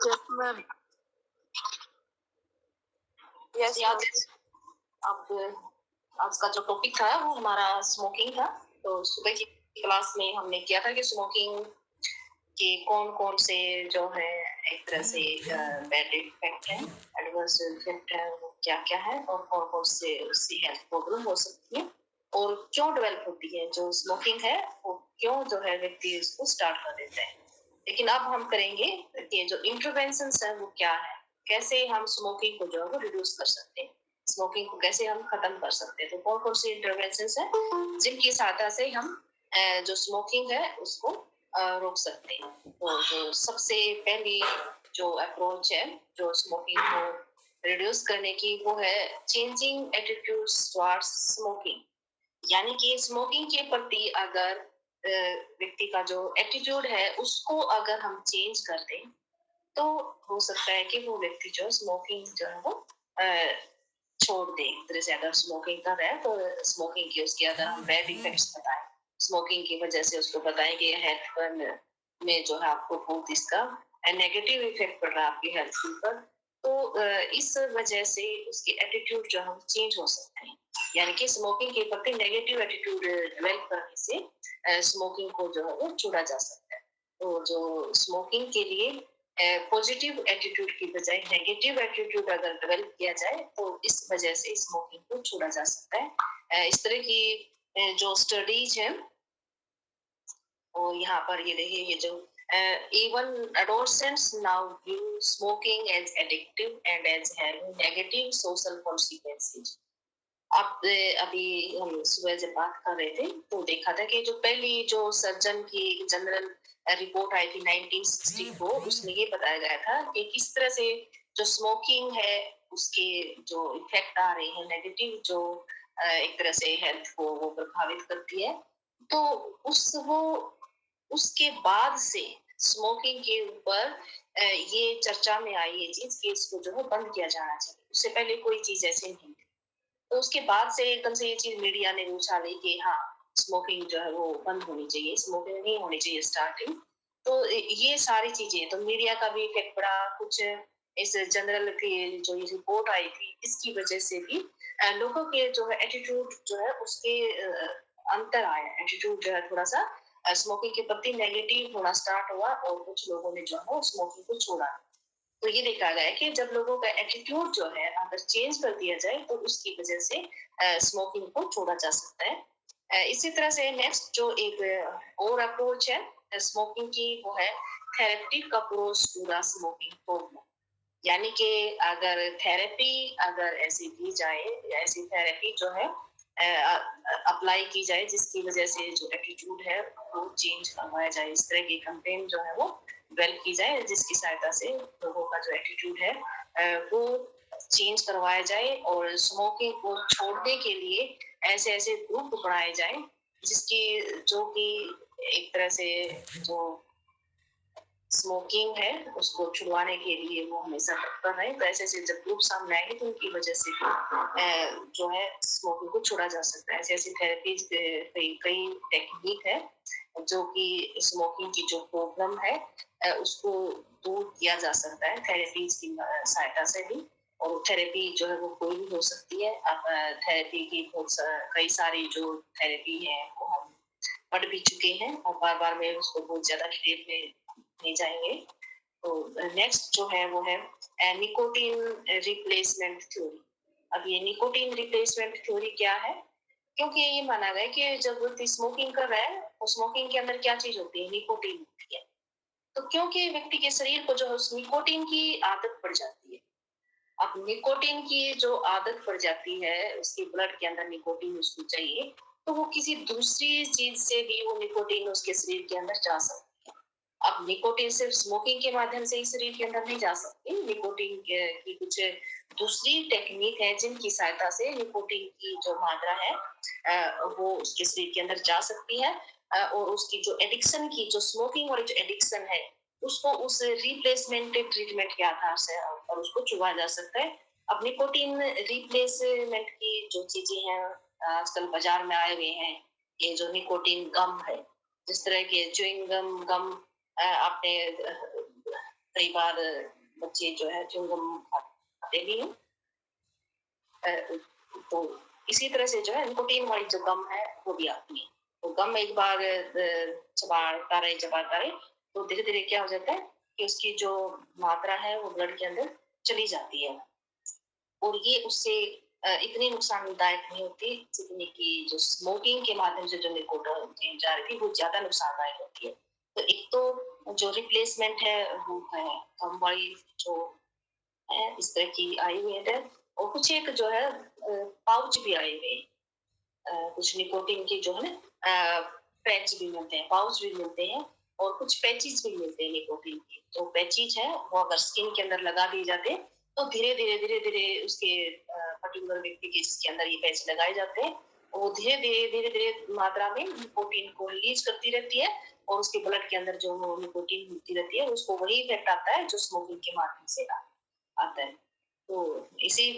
Yes ma'am. Yes अब आज का जो टॉपिक था वो हमारा स्मोकिंग था। तो सुबह की क्लास में हमने किया था कि स्मोकिंग के कौन कौन से जो है एक तरह से बैड इफेक्ट है, एडवर्स इफेक्ट है, वो क्या क्या है और कौन कौन से उससे हेल्थ प्रॉब्लम हो सकती है और क्यों डेवलप होती है। जो स्मोकिंग है वो क्यों जो है व्यक्ति उसको स्टार्ट कर देता है। लेकिन अब हम करेंगे कि जो इंटरवेंशन है वो क्या है, कैसे हम स्मोकिंग को जो है वो रिड्यूस कर सकते हैं, स्मोकिंग को कैसे हम खत्म कर सकते हैं। तो कौन कौन सी इंटरवेंशन है जिनकी सहायता से हम जो स्मोकिंग है उसको रोक सकते हैं। तो जो सबसे पहली जो अप्रोच है जो स्मोकिंग को रिड्यूस करने की वो है चेंजिंग एटीट्यूड टुवर्ड्स स्मोकिंग। यानी कि स्मोकिंग के प्रति अगर व्यक्ति का जो एटीट्यूड है उसको अगर हम चेंज कर दें तो हो सकता है कि वो व्यक्ति जो स्मोकिंग जो है वो छोड़ दे। तरह से अगर स्मोकिंग कर रहा है तो स्मोकिंग के उसके अगर हम बैड इफेक्ट्स बताएं, स्मोकिंग की वजह से उसको बताएं कि हेल्थ पर में जो है आपको बहुत इसका नेगेटिव इफेक्ट पड़ रहा है आपकी हेल्थ के ऊपर। तो इस वजह से उसके एटीट्यूड जो है चेंज हो सकते हैं। यानी कि स्मोकिंग के प्रति नेगेटिव एटीट्यूड डेवलप करने से स्मोकिंग को जो है वो छोड़ा जा सकता है। तो जो स्मोकिंग के लिए पॉजिटिव एटीट्यूड की बजाय नेगेटिव एटीट्यूड अगर डेवलप किया जाए तो इस वजह से स्मोकिंग को छोड़ा जा सकता है। इस तरह की जो स्टडीज है और यहाँ पर ये देखिए ये जो even adolescents now view smoking as addictive and as having negative social consequences। अब अभी हम सुबह जब बात कर रहे थे तो देखा था कि जो पहली जो सर्जन की जनरल रिपोर्ट आई थी 1964 उसमें ये बताया गया था कि किस तरह से जो स्मोकिंग है उसके जो इफेक्ट आ रहे हैं नेगेटिव जो एक तरह से हेल्थ को वो प्रभावित करती है। तो वो उसके बाद से स्मोकिंग के ऊपर ये चर्चा में आई ये चीज कि इसको जो है बंद किया जाना चाहिए। उससे पहले कोई चीज ऐसे नहीं थी। तो उसके बाद से एकदम से ये चीज मीडिया ने उछाली कि हाँ स्मोकिंग जो है वो बंद होनी चाहिए, स्मोकिंग नहीं होनी चाहिए स्टार्टिंग। तो ये सारी चीजें तो मीडिया का भी इफेक्ट पड़ा कुछ। इस जनरल की जो ये रिपोर्ट आई थी इसकी वजह से भी लोगों के जो है एटीट्यूड जो है उसके अंतर आया। एटीट्यूड जो है थोड़ा सा स्मोकिंग के प्रति नेगेटिव होना स्टार्ट हुआ और कुछ लोगों ने जो है स्मोकिंग को छोड़ा। तो ये देखा गया है कि जब लोगों का एटीट्यूड जो है अगर चेंज कर दिया जाए तो उसकी वजह से स्मोकिंग को छोड़ा जा सकता है। इसी तरह से नेक्स्ट जो एक और अप्रोच है स्मोकिंग की वो है therapeutic approach to the smoking problem. यानी कि अगर थेरेपी अगर ऐसी दी जाए, ऐसी थेरेपी जो है अप्लाई की जाए जिसकी वजह से जो एटीट्यूड है वो चेंज करवाया जाए। इस तरह की कंपेन जो है वो डेवलप की जाए जिसकी सहायता से लोगों का जो एटीट्यूड है वो चेंज करवाया जाए और स्मोकिंग को छोड़ने के लिए ऐसे ऐसे ग्रुप बनाए जाए जिसकी जो कि एक तरह से जो स्मोकिंग है उसको छुड़वाने के लिए वो हमेशा तत्पर रहे। तो ऐसे ऐसे जब ग्रुप सामने आएंगे तो उनकी वजह से जो है स्मोकिंग को छोड़ा जा सकता है। ऐसी ऐसी थेरेपीज कई टेक्निक है जो कि स्मोकिंग की जो प्रॉब्लम है उसको दूर किया जा सकता है थेरेपीज की सहायता से भी। और थेरेपी जो है वो कोई भी हो सकती है। अब थेरेपी की कई सारी जो थेरेपी है वो हम पढ़ भी चुके हैं और बार बार में उसको बहुत ज्यादा डिटेल में नहीं जाएंगे। तो नेक्स्ट जो है वो है निकोटीन रिप्लेसमेंट थ्योरी। अब ये निकोटीन रिप्लेसमेंट थ्योरी क्या है? क्योंकि ये माना गया कि जब व्यक्ति स्मोकिंग कर रहा है तो स्मोकिंग के अंदर क्या चीज होती है? निकोटीन होती है। तो क्योंकि व्यक्ति के शरीर को जो है उस निकोटीन की आदत पड़ जाती है। अब निकोटीन की जो आदत पड़ जाती है उसकी ब्लड के अंदर निकोटीन उसको चाहिए तो वो किसी दूसरी चीज से भी वो निकोटीन उसके शरीर के अंदर जा सकती है। अब निकोटीन सिर्फ स्मोकिंग के माध्यम से ही शरीर के अंदर नहीं जा सकती। निकोटीन की कुछ दूसरी टेक्निक है जिनकी सहायता से निकोटीन की जो मात्रा है वो उसके शरीर के अंदर जा सकती है और उसकी जो एडिक्शन की जो स्मोकिंग वाली जो एडिक्शन है उसको उस रिप्लेसमेंट ट्रीटमेंट के आधार से और उसको छुआ जा सकता है। अब निकोटीन रिप्लेसमेंट की जो चीजें हैं आजकल बाजार में आए हुए हैं ये जो निकोटीन गम है जिस तरह के च्युइंग गम आपने कई बार बच्चे जो है च्युइंगम खाते भी हैं। तो इसी तरह से जो है निकोटीन वाली जो गम है वो भी आती है। तो गम एक बार चबाता रहे तो धीरे धीरे क्या हो जाता है कि उसकी जो मात्रा है वो ब्लड के अंदर चली जाती है और ये उससे इतनी नुकसानदायक नहीं होती जितनी कि जो स्मोकिंग के माध्यम से जो निकोटीन जा रही थी वो ज्यादा नुकसानदायक होती है। तो एक तो जो रिप्लेसमेंट है वो है गम वाली जो है इस तरह की आई हुई है और कुछ एक जो है पाउच भी आए हुए कुछ निकोटीन के जो है ना पैच भी मिलते हैं, पाउच भी मिलते हैं और कुछ पैचेस भी मिलते हैं निकोटीन के। जो पैचेस है वो अगर स्किन के अंदर लगा दिए जाते हैं तो धीरे धीरे उसके पर्टिकुलर व्यक्ति के जिसके अंदर ये पैच लगाए जाते हैं वो धीरे धीरे मात्रा में निकोटीन को रिलीज करती रहती है और उसके ब्लड के अंदर जो निकोटीन मिलती रहती है उसको वही इफेक्ट आता है जो स्मोकिंग के माध्यम से आता है। तो इसी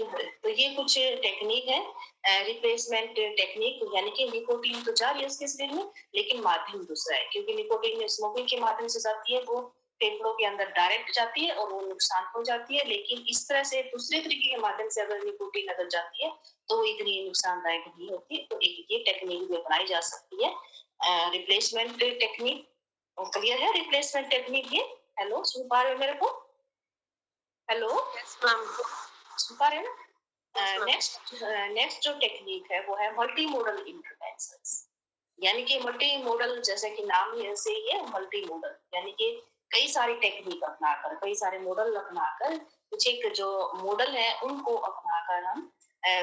तो ये कुछ टेक्निक है रिप्लेसमेंट टेक्निक यानी कि निकोटीन तो जा रही है उसके शरीर में लेकिन माध्यम दूसरा है क्योंकि निकोटीन स्मोकिंग के माध्यम से जाती है वो फेफड़ों के अंदर डायरेक्ट जाती है और वो नुकसान हो जाती है लेकिन इस तरह से दूसरे तरीके के माध्यम से अगर निकोटीन अगर जाती है तो वो इतनी नुकसानदायक नहीं होती। तो एक ये टेक्निक भी अपनाई जा सकती है रिप्लेसमेंट टेक्निक। क्लियर है रिप्लेसमेंट टेक्निक ये? हेलो सुन पा रहे हो मेरे को? Hello yes ma'am. सुन पा रहे हो ना? नेक्स्ट जो टेक्निक है वो है मल्टी मॉडल इंटरवेंशंस यानी कि मल्टी मॉडल जैसे कि नाम ही ऐसे ही है मल्टी मॉडल यानी कि कई सारी टेक्निक अपनाकर कई सारे मॉडल अपनाकर कुछ एक जो मॉडल है उनको अपनाकर हम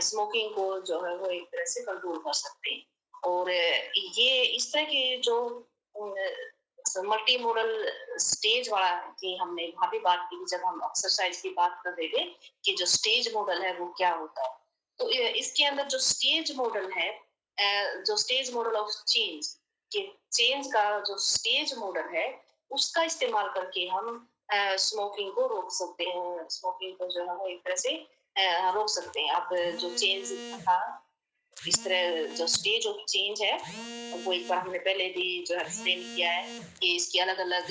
स्मोकिंग को जो है वो एक तरह से कंट्रोल कर सकते हैं। और ये इस तरह की जो मल्टी मॉडल स्टेज वाला की हमने वहां भी बात की जब हम एक्सरसाइज की बात कर रहे थे कि जो स्टेज मॉडल है वो क्या होता है। तो इसके अंदर जो स्टेज मॉडल है जो स्टेज मॉडल ऑफ चेंज कि चेंज का जो स्टेज मॉडल है उसका इस्तेमाल करके हम स्मोकिंग को रोक सकते हैं। स्मोकिंग को जो है वो एक तरह से रोक सकते हैं। अब जो चेंज था इस तरह जो स्टेज ऑफ चेंज है वो एक बार हमने पहले भी जो है एक्सप्लेन किया है कि इसकी अलग अलग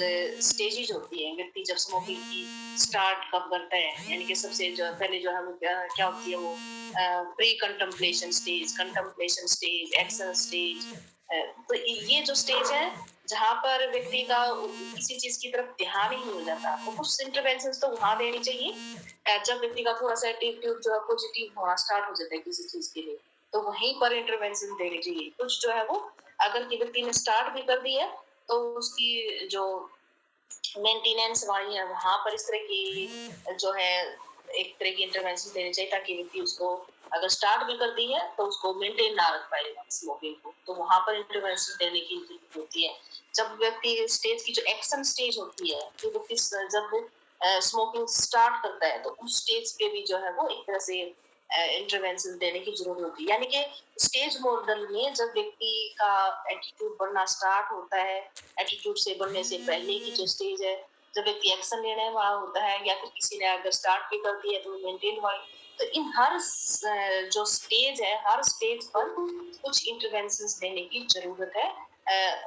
स्टेजेस होती है। व्यक्ति जब स्मोकिंग की स्टार्ट कब करता है यानी कि सबसे जो पहले जो है वो क्या होती है वो pre contemplation stage action stage. तो ये जो स्टेज है जहाँ पर व्यक्ति का किसी चीज की तरफ ध्यान ही नहीं हो जाता तो कुछ इंटरवेंशन तो वहां देनी चाहिए जब व्यक्ति का थोड़ा सा एटीट्यूड जो है पॉजिटिव होना स्टार्ट हो जाता है किसी चीज के लिए तो वहीं पर इंटरवेंशन देनी चाहिए। कुछ जो है वो अगर व्यक्ति ने स्टार्ट भी कर दिया तो उसकी जो मेंटेनेंस वाली है वहां पर इस तरह की जो है एक तरह की इंटरवेंशन देनी चाहिए ताकि व्यक्ति उसको अगर स्टार्ट भी कर दी है तो उसको मेंटेन ना रख पाएगा स्मोकिंग को तो वहां पर इंटरवेंशन देने की जरूरत होती है। जब व्यक्ति स्टेज की जो एक्शन स्टेज होती है कि व्यक्ति जब स्मोकिंग स्टार्ट करता है तो उस स्टेज पे भी जो है वो एक तरह से इंटरवेंशन देने की जरूरत होती है। यानी कि स्टेज मॉडल में जब व्यक्ति का एटीट्यूड बढ़ना स्टार्ट होता है एटीट्यूड से बढ़ने से पहले की जो स्टेज है जब व्यक्ति एक्शन लेने वाला होता है या फिर किसी ने अगर स्टार्ट भी कर दिया तो मेंटेन वाली तो इन हर जो स्टेज है हर स्टेज पर कुछ इंटरवेंशन देने की जरूरत है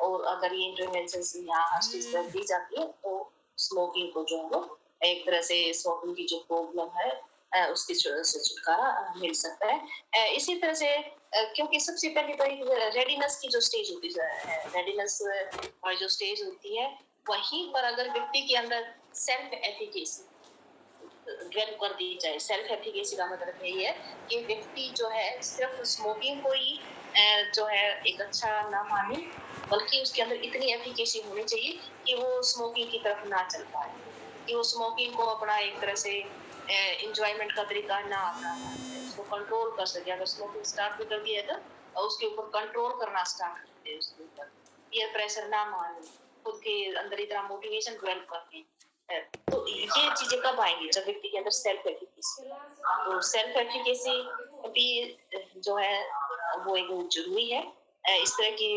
और अगर ये इंटरवेंशन यहाँ हर स्टेज पर दी जाती है तो स्मोकिंग को जो है वो एक तरह से स्मोकिंग की जो प्रॉब्लम है उसकी से छुटकारा मिल सकता है। इसी तरह से क्योंकि सबसे पहले तो एक रेडीनेस की जो स्टेज होती है रेडीनेस और जो स्टेज होती है वहीं पर अगर व्यक्ति के अंदर सेल्फ एफिकेसी डेवलप कर दी जाए। सेल्फ एफिकेसी का मतलब यही है कि व्यक्ति जो है सिर्फ स्मोकिंग को ही जो है एक अच्छा ना माने बल्कि उसके अंदर इतनी एफिकेसी होनी चाहिए कि वो स्मोकिंग की तरफ ना चल पाए कि वो स्मोकिंग को अपना एक तरह से एंजॉयमेंट का तरीका ना अपना उसको कंट्रोल कर सके। अगर स्मोकिंग स्टार्ट भी कर दिया तो उसके ऊपर कंट्रोल करना स्टार्ट कर दे उसके ऊपर पीयर प्रेशर ना माने खुद के अंदर इतना मोटिवेशन डेवलप करके तो ये चीजें कब आएंगी जब व्यक्ति के अंदर सेल्फ एफिकेसी तो सेल्फ एफिकेसी भी जो है वो एक जरूरी है। इस तरह की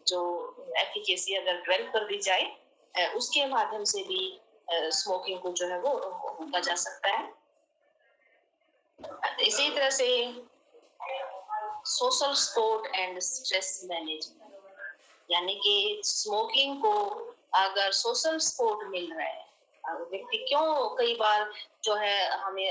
जो एफिकेसी अगर डेवलप कर दी जाए उसके माध्यम से भी स्मोकिंग को जो है वो रोका जा सकता है। इसी तरह से social support and stress management यानी कि स्मोकिंग को अगर सोशल सपोर्ट मिल रहा है व्यक्ति क्यों कई बार जो है हमें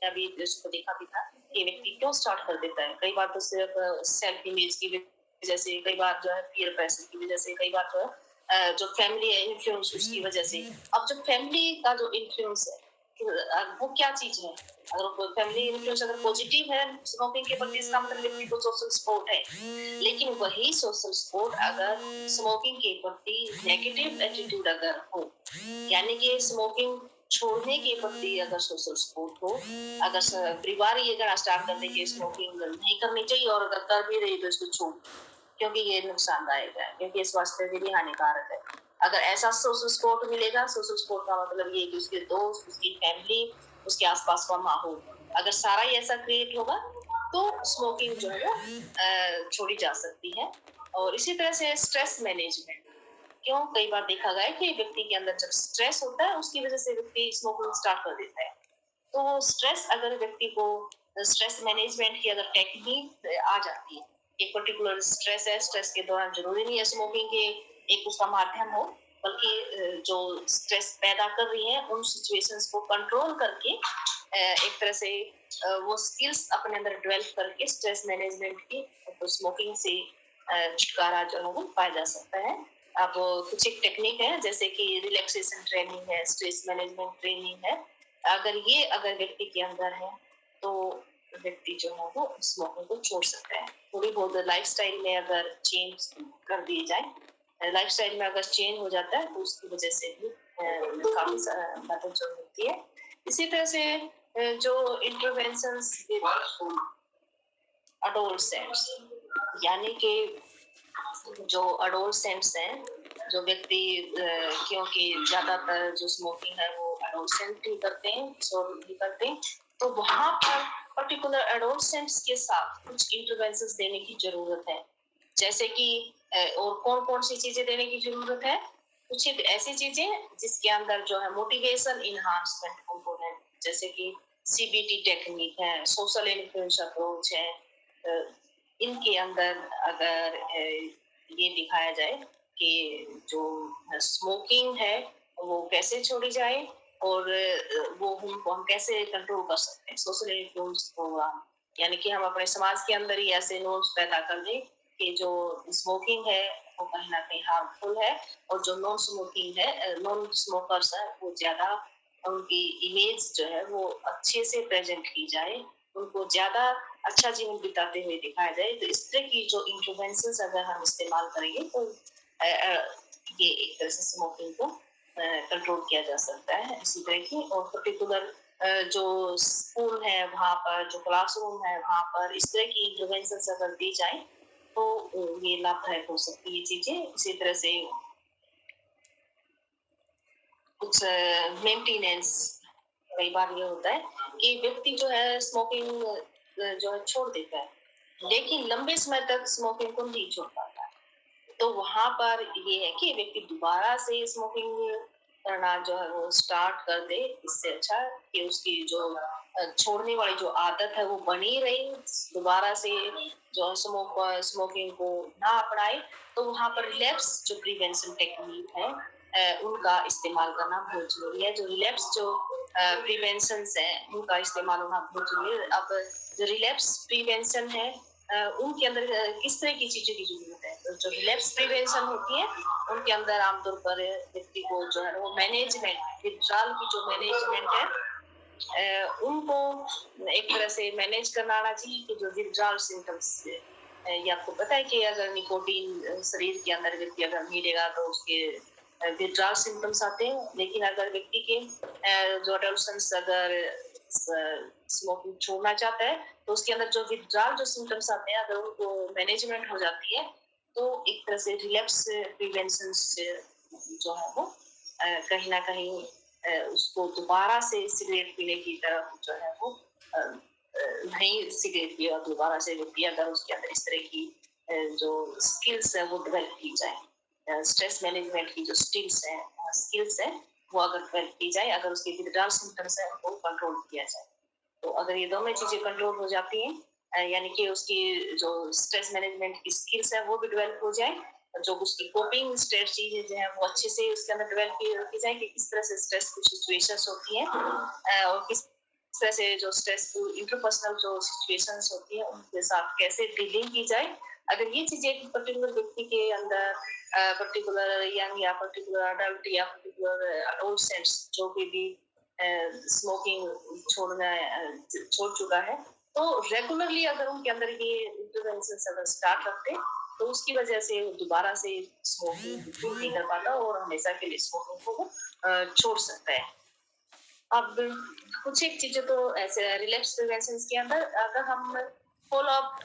अभी इसको देखा भी था कि व्यक्ति क्यों स्टार्ट कर देता है। कई बार तो सिर्फ सेल्फ इमेज की वजह से, कई बार जो है पीयर प्रेशर की वजह से, कई बार जो है जो फैमिली है इन्फ्लुएंस उसकी वजह से। अब जो फैमिली का जो इन्फ्लुएंस है वो क्या चीज है? अगर फैमिली इन्फ्लुएंस अगर पॉजिटिव है स्मोकिंग के प्रति, इसका मतलब व्यक्ति को सोशल सपोर्ट है। लेकिन वही सोशल सपोर्ट अगर स्मोकिंग के प्रति नेगेटिव एटीट्यूड अगर हो, यानी कि स्मोकिंग छोड़ने के प्रति अगर सोशल सपोर्ट हो, अगर परिवार ये कहना स्टार्ट कर दे कि स्मोकिंग नहीं करनी चाहिए और अगर कर भी रही तो इसको छोड़, क्योंकि ये नुकसानदायक है, क्योंकि ये स्वास्थ्य के लिए हानिकारक है। अगर ऐसा सोशल सपोर्ट मिलेगा, सोशल सपोर्ट का मतलब ये कि उसके दोस्त, उसकी फैमिली, उसके आसपास का माहौल, अगर सारा ही ऐसा क्रिएट होगा तो स्मोकिंग जो है वो छोड़ी जा सकती है। और इसी तरह से स्ट्रेस मैनेजमेंट, क्यों कई बार देखा गया है कि व्यक्ति के अंदर जब स्ट्रेस होता है उसकी वजह से व्यक्ति स्मोकिंग स्टार्ट कर देता है। तो स्ट्रेस अगर व्यक्ति को स्ट्रेस मैनेजमेंट की अगर टेक्निक आ जाती है, एक पर्टिकुलर स्ट्रेस है, स्ट्रेस के दौरान जरूरी नहीं है स्मोकिंग के एक उसका माध्यम हो, बल्कि जो स्ट्रेस पैदा कर रही है उन सिचुएशंस को कंट्रोल करके एक तरह से वो स्किल्स अपने अंदर डेवलप करके स्ट्रेस मैनेजमेंट की तो स्मोकिंग से छुटकारा जो है वो पाया जा सकता है। अब कुछ एक टेक्निक है जैसे कि रिलैक्सेशन ट्रेनिंग है, स्ट्रेस मैनेजमेंट ट्रेनिंग है। अगर व्यक्ति के अंदर है तो व्यक्ति जो है वो स्मोकिंग को छोड़ सकता है। थोड़ी बहुत लाइफस्टाइल में अगर चेंज कर दिए जाए, लाइफस्टाइल में अगर चेंज हो जाता है तो उसकी वजह से भी काफी मदद जो मिलती है। इसी तरह से जो इंटरवेंशंस अडोलसेंट्स, यानी कि जो अडोलसेंट्स हैं, जो व्यक्ति क्योंकि ज्यादातर जो स्मोकिंग है वो अडोलसेंट ही करते हैं, किशोर ही करते हैं, तो वहां पर पर्टिकुलर अडोलसेंट्स के साथ कुछ इंटरवेंशंस देने की जरूरत है। जैसे कि और कौन कौन सी चीजें देने की जरूरत है? कुछ ऐसी चीजें जिसके अंदर जो है मोटिवेशन इनहांसमेंट कंपोनेंट, जैसे कि सीबीटी टेक्निक है, सोशल इन्फ्लुएंस अप्रोच है, इनके अंदर अगर ये दिखाया जाए कि जो स्मोकिंग है वो कैसे छोड़ी जाए और वो हम कैसे कंट्रोल कर सकते हैं। सोशल इन्फ्लुएंस प्रोग्राम, यानी कि हम अपने समाज के अंदर ही ऐसे नॉर्म्स पैदा कर दें कि जो स्मोकिंग है वो कहीं ना कहीं हार्मफुल है और जो नॉन स्मोकिंग है, नॉन स्मोकर्स है, वो ज्यादा उनकी इमेज जो है वो अच्छे से प्रेजेंट की जाए, उनको ज्यादा अच्छा जीवन बिताते हुए दिखाया जाए। तो इस तरह की जो इंटरवेंशंस अगर हम इस्तेमाल करेंगे तो ये एक तरह से स्मोकिंग को कंट्रोल किया जा सकता है। इसी तरह की और पर्टिकुलर जो स्कूल है वहाँ पर, जो क्लासरूम है वहाँ पर इस तरह की इंटरवेंशंस अगर दी जाए तो ये लाभदायक हो सकती है ये चीजें। इसी तरह से कुछ मेंटेनेंस, कई बार ये होता है कि व्यक्ति जो है स्मोकिंग जो है छोड़ देता है लेकिन लंबे समय तक स्मोकिंग को नहीं छोड़ पाता, तो वहां पर ये है कि व्यक्ति दोबारा से स्मोकिंग करना जो है वो स्टार्ट कर दे। इससे अच्छा कि उसकी जो छोड़ने वाली जो आदत है वो बनी रही, दोबारा से जो है स्मोकिंग को ना अपनाए। तो वहां पर रिलैप्स जो प्रिवेंशन टेक्निक है उनका इस्तेमाल करना बहुत जरूरी है। जो रिलैप्स जो प्रिवेंशन है उनका इस्तेमाल होना बहुत जरूरी है। अब जो रिलैप्स प्रिवेंशन है उनके अंदर किस तरह की चीजों की जरूरत है? तो जो रिलैप्स प्रिवेंशन होती है उनके अंदर आमतौर पर व्यक्ति को जो है वो मैनेजमेंट, विथड्रॉल की जो मैनेजमेंट है उनको एक तरह से मैनेज करना आना चाहिए कि जो विथड्रॉल सिम्टम्स, ये आपको पता है कि अगर निकोटीन शरीर के अंदर व्यक्ति अगर मिलेगा तो उसके विथड्रॉल सिम्टम्स आते हैं। लेकिन अगर व्यक्ति के जो एडोलसेंस अगर स्मोकिंग छोड़ना चाहता है तो उसके अंदर जो विथड्रॉल जो सिम्टम्स आते हैं अगर उनको मैनेजमेंट हो जाती है तो एक तरह से रिलैप्स प्रिवेंशन जो है वो कहीं ना कहीं उसको दोबारा से सिगरेट पीने की तरफ जो है वो नहीं सिगरेट पिएगा दोबारा से व्यक्ति, अगर उसके अंदर इस तरह की जो स्किल्स है वो डेवलप की जाए, स्ट्रेस मैनेजमेंट की जो स्किल्स है वो अगर डेवलप की जाए, अगर उसके विथड्रॉल सिम्टम्स है वो कंट्रोल किया जाए। तो अगर ये दोनों चीजें कंट्रोल हो जाती हैं, यानी कि उसकी जो स्ट्रेस मैनेजमेंट की स्किल्स है वो भी डेवलप हो जाए जो उसकी कोपिंग स्ट्रेटजी जो है वो अच्छे से उसके अंदर डेवलप की जाए कि किस तरह से स्ट्रेसफुल सिचुएशंस होती हैं और किस तरह से जो स्ट्रेसफुल इंटरपर्सनल जो सिचुएशंस होती है उनके साथ कैसे डीलिंग की जाए। अगर ये चीजें एक पर्टिकुलर व्यक्ति के अंदर पर्टिकुलर यंग या पर्टिकुलर अडल्ट या पर्टिकुलर एडोलसेंट्स जो भी स्मोकिंग छोड़ चुका है, तो रेगुलरली अगर उनके अंदर ये इंटरवेंशन अगर स्टार्ट करते तो उसकी वजह से दोबारा से स्मोकिंग बिल्कुल नहीं कर पाता और हमेशा के लिए स्मोकिंग को छोड़ सकता है। अब कुछ एक चीजें तो ऐसे रिलैप्स प्रिवेंशन के अंदर अगर हम फॉलो अप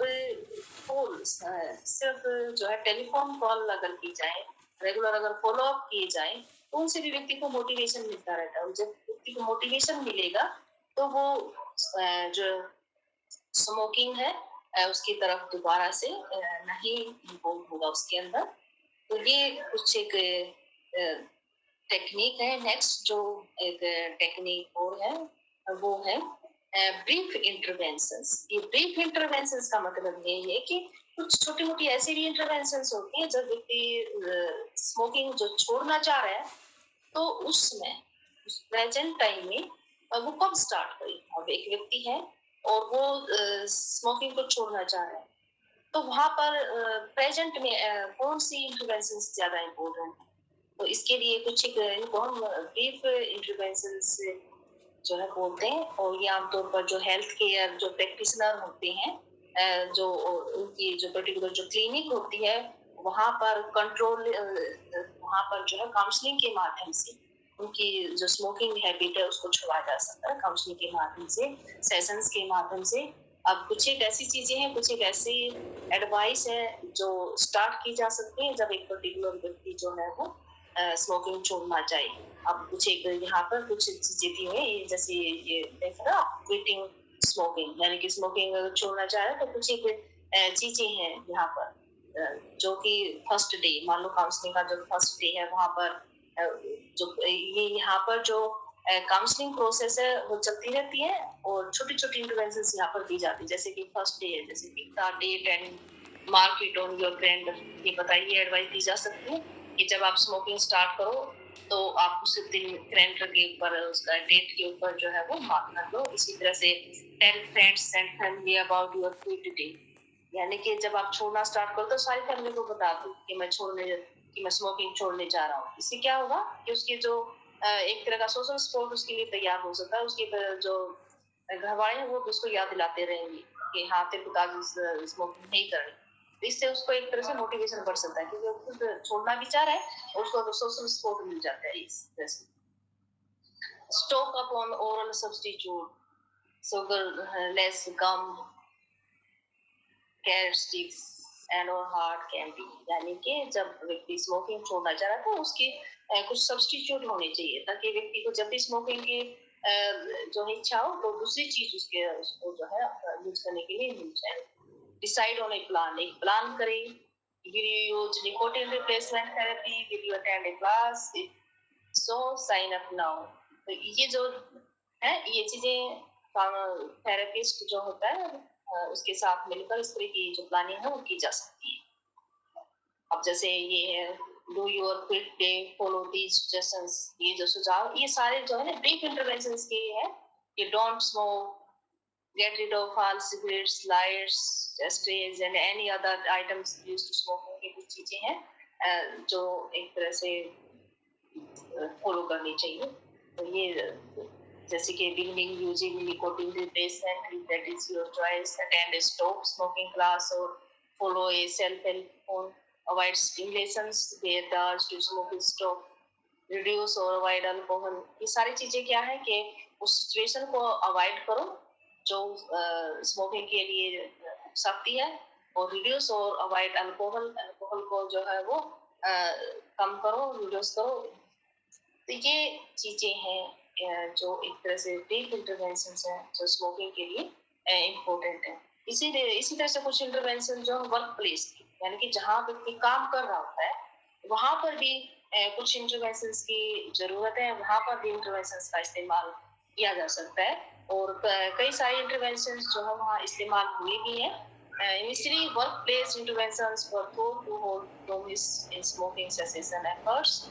कॉल सिर्फ जो है टेलीफोन कॉल अगर की जाए, रेगुलर अगर फॉलो अप किए जाए तो उनसे भी व्यक्ति को मोटिवेशन मिलता रहता है। जब व्यक्ति को मोटिवेशन मिलेगा तो वो जो स्मोकिंग है उसकी तरफ दोबारा से नहीं इन्वॉल्व होगा उसके अंदर। तो ये कुछ एक टेक्निक है। नेक्स्ट जो एक टेक्निक और है वो है ब्रीफ इंटरवेंशंस। ये ब्रीफ इंटरवेंशंस का मतलब ये है कि कुछ छोटी मोटी ऐसी भी इंटरवेंशंस होती है जब व्यक्ति स्मोकिंग जो छोड़ना चाह रहा है तो उसमें उस प्रेजेंट टाइम में वो कब स्टार्ट करे। अब एक व्यक्ति है और वो स्मोकिंग को छोड़ना चाह रहा है तो वहां पर प्रेजेंट में कौन सी इंटरवेंशंस ज्यादा इम्पोर्टेंट है। तो इसके लिए कुछ इनको हम ब्रीफ इंटरवेंशंस जो है बोलते हैं। और ये आमतौर पर जो हेल्थ केयर जो प्रैक्टिशनर होते हैं जो उनकी जो पर्टिकुलर जो क्लिनिक होती है वहां पर कंट्रोल वहां पर जो है काउंसलिंग के माध्यम से उनकी जो स्मोकिंग हैबिट है उसको छुड़ाया जा सकता है काउंसलिंग के माध्यम से, सेशंस के माध्यम से। अब कुछ एक ऐसी चीजें हैं, कुछ एक ऐसी एडवाइस है जो स्टार्ट की जा सकती है जब एक पर्टिकुलर व्यक्ति जो है वो स्मोकिंग छोड़ना चाहिए। अब कुछ एक यहाँ पर कुछ चीजें थी है जैसे ये देख रहा क्विटिंग स्मोकिंग यानी कि स्मोकिंग छोड़ना चाह रहे तो कुछ एक चीजें हैं यहाँ पर जो कि फर्स्ट डे मान लो काउंसलिंग का जो फर्स्ट डे है वहां पर जो ये यहाँ पर जो काउंसलिंग प्रोसेस है वो चलती रहती है और छोटी छोटी इंटरवेंशंस यहाँ पर दी जाती है। जैसे कि फर्स्ट डे है, जैसे कि date and mark it on your calendar, ये बताइए एडवाइस दी जा सकती है कि जब आप स्मोकिंग स्टार्ट करो तो आप उस दिन कैलेंडर के ऊपर उसका डेट के ऊपर जो है वो मार्क कर दो। इसी तरह से tell friends and family about your quit day, यानी कि जब आप छोड़ना स्टार्ट करो तो सारी फैमिली को बता दो कि मैं स्मोकिंग छोड़ने जा रहा हूँ। इससे क्या होगा कि उसके जो एक तरह का सोशल सपोर्ट उसके लिए तैयार हो सकता है। उसके जो घर वाले हैं वो उसको याद दिलाते रहेंगे कि हाँ तेरे को स्मोकिंग नहीं करनी। इससे उसको एक तरह से मोटिवेशन बढ़ सकता है क्योंकि वो खुद छोड़ना भी चाह रहा है और उसको सोशल सपोर्ट मिल जाता है। इस तरह से stock up on oral substitute, sugar less gum, carrot sticks and or hard candy, यानी कि जब व्यक्ति स्मोकिंग छोड़ना चाह रहा है तो उसकी कुछ सब्स्टिट्यूट होने चाहिए ताकि व्यक्ति को जब भी स्मोकिंग की जो इच्छा हो तो दूसरी चीज उसको जो है यूज करने के लिए मिल जाए। डिसाइड ऑन ए प्लान, एक प्लान करें। Will you use nicotine replacement therapy, will you attend A class, so sine up now. तो ये जो है ये चीजें थेरेपिस्ट जो होता है उसके साथ मिलकर इस तरह की जो प्लानिंग है वो की जा सकती है। अब जैसे ये है do your quick day, follow these suggestions, ये जो सुझाव ये सारे जो है ना ब्रीफ इंटरवेंशंस के है। ये don't smoke, get rid of all cigarettes, lights, ashtrays and any other items used to smoking, की कुछ चीजें हैं जो एक तरह से फॉलो करनी चाहिए। तो ये जैसे कि beginning using nicotine replacement, if that is your choice, attend a stop smoking class or follow a self-help phone, avoid stimulations where the urge to smoke is stop, reduce or avoid alcohol। ये सारी चीजें क्या है कि उस situation को avoid करो जो स्मोकिंग के लिए सकती है और रिड्यूस और अवॉइड अल्कोहल को जो है वो कम करो, रिड्यूस करो। तो ये चीजें हैं जो एक तरह से ब्रीफ इंटरवेंशंस हैं जो स्मोकिंग के लिए इम्पोर्टेंट है। इसी तरह से कुछ इंटरवेंशन जो वर्क प्लेस यानी कि जहाँ व्यक्ति काम कर रहा होता है वहां पर भी कुछ इंटरवेंशंस की जरूरत है, वहां पर भी इंटरवेंशंस का इस्तेमाल किया जा सकता है। और कई सारे इंटरवेंशंस जो है वहाँ इस्तेमाल हुए भी हैं initially, workplace interventions were thought to hold promise in smoking cessation efforts.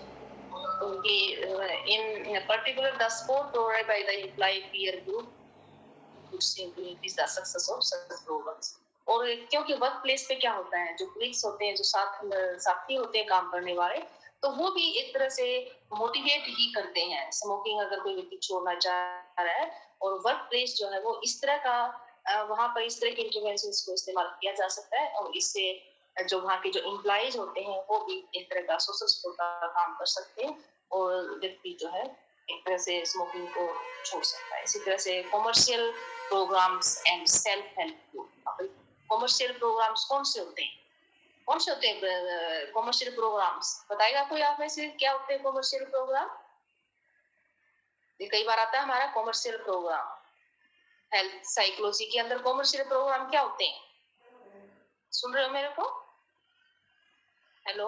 In particular, the support provided by the implied peer group could seem to increase the success of such programs. और क्योंकि work place पे क्या होता है, जो colleagues होते हैं, जो साथी होते हैं काम करने वाले, तो वो भी एक तरह से मोटिवेट ही करते हैं स्मोकिंग अगर कोई व्यक्ति छोड़ना चाह रहा है। और वर्क प्लेस जो है वो इस तरह का वहां पर इस तरह के इंटरवेंशंस को इस्तेमाल किया जा सकता है और इससे जो वहाँ के जो एम्प्लॉइज होते हैं वो भी एक तरह का सोशल सपोर्ट का काम कर सकते हैं और व्यक्ति जो है एक तरह से स्मोकिंग को छोड़ सकता है। इसी तरह से commercial programmes and self help group. Commercial programmes कौन से होते हैं? कौन से होते हैं कॉमर्शियल प्रोग्राम्स? बताएगा कोई आप में से क्या होते हैं कॉमर्शियल प्रोग्राम? ये कई बार आता है हमारा कॉमर्शियल प्रोग्राम। हेल्थ साइकोलॉजी के अंदर कॉमर्शियल प्रोग्राम क्या होते हैं? सुन रहे हो मेरे को? हेलो,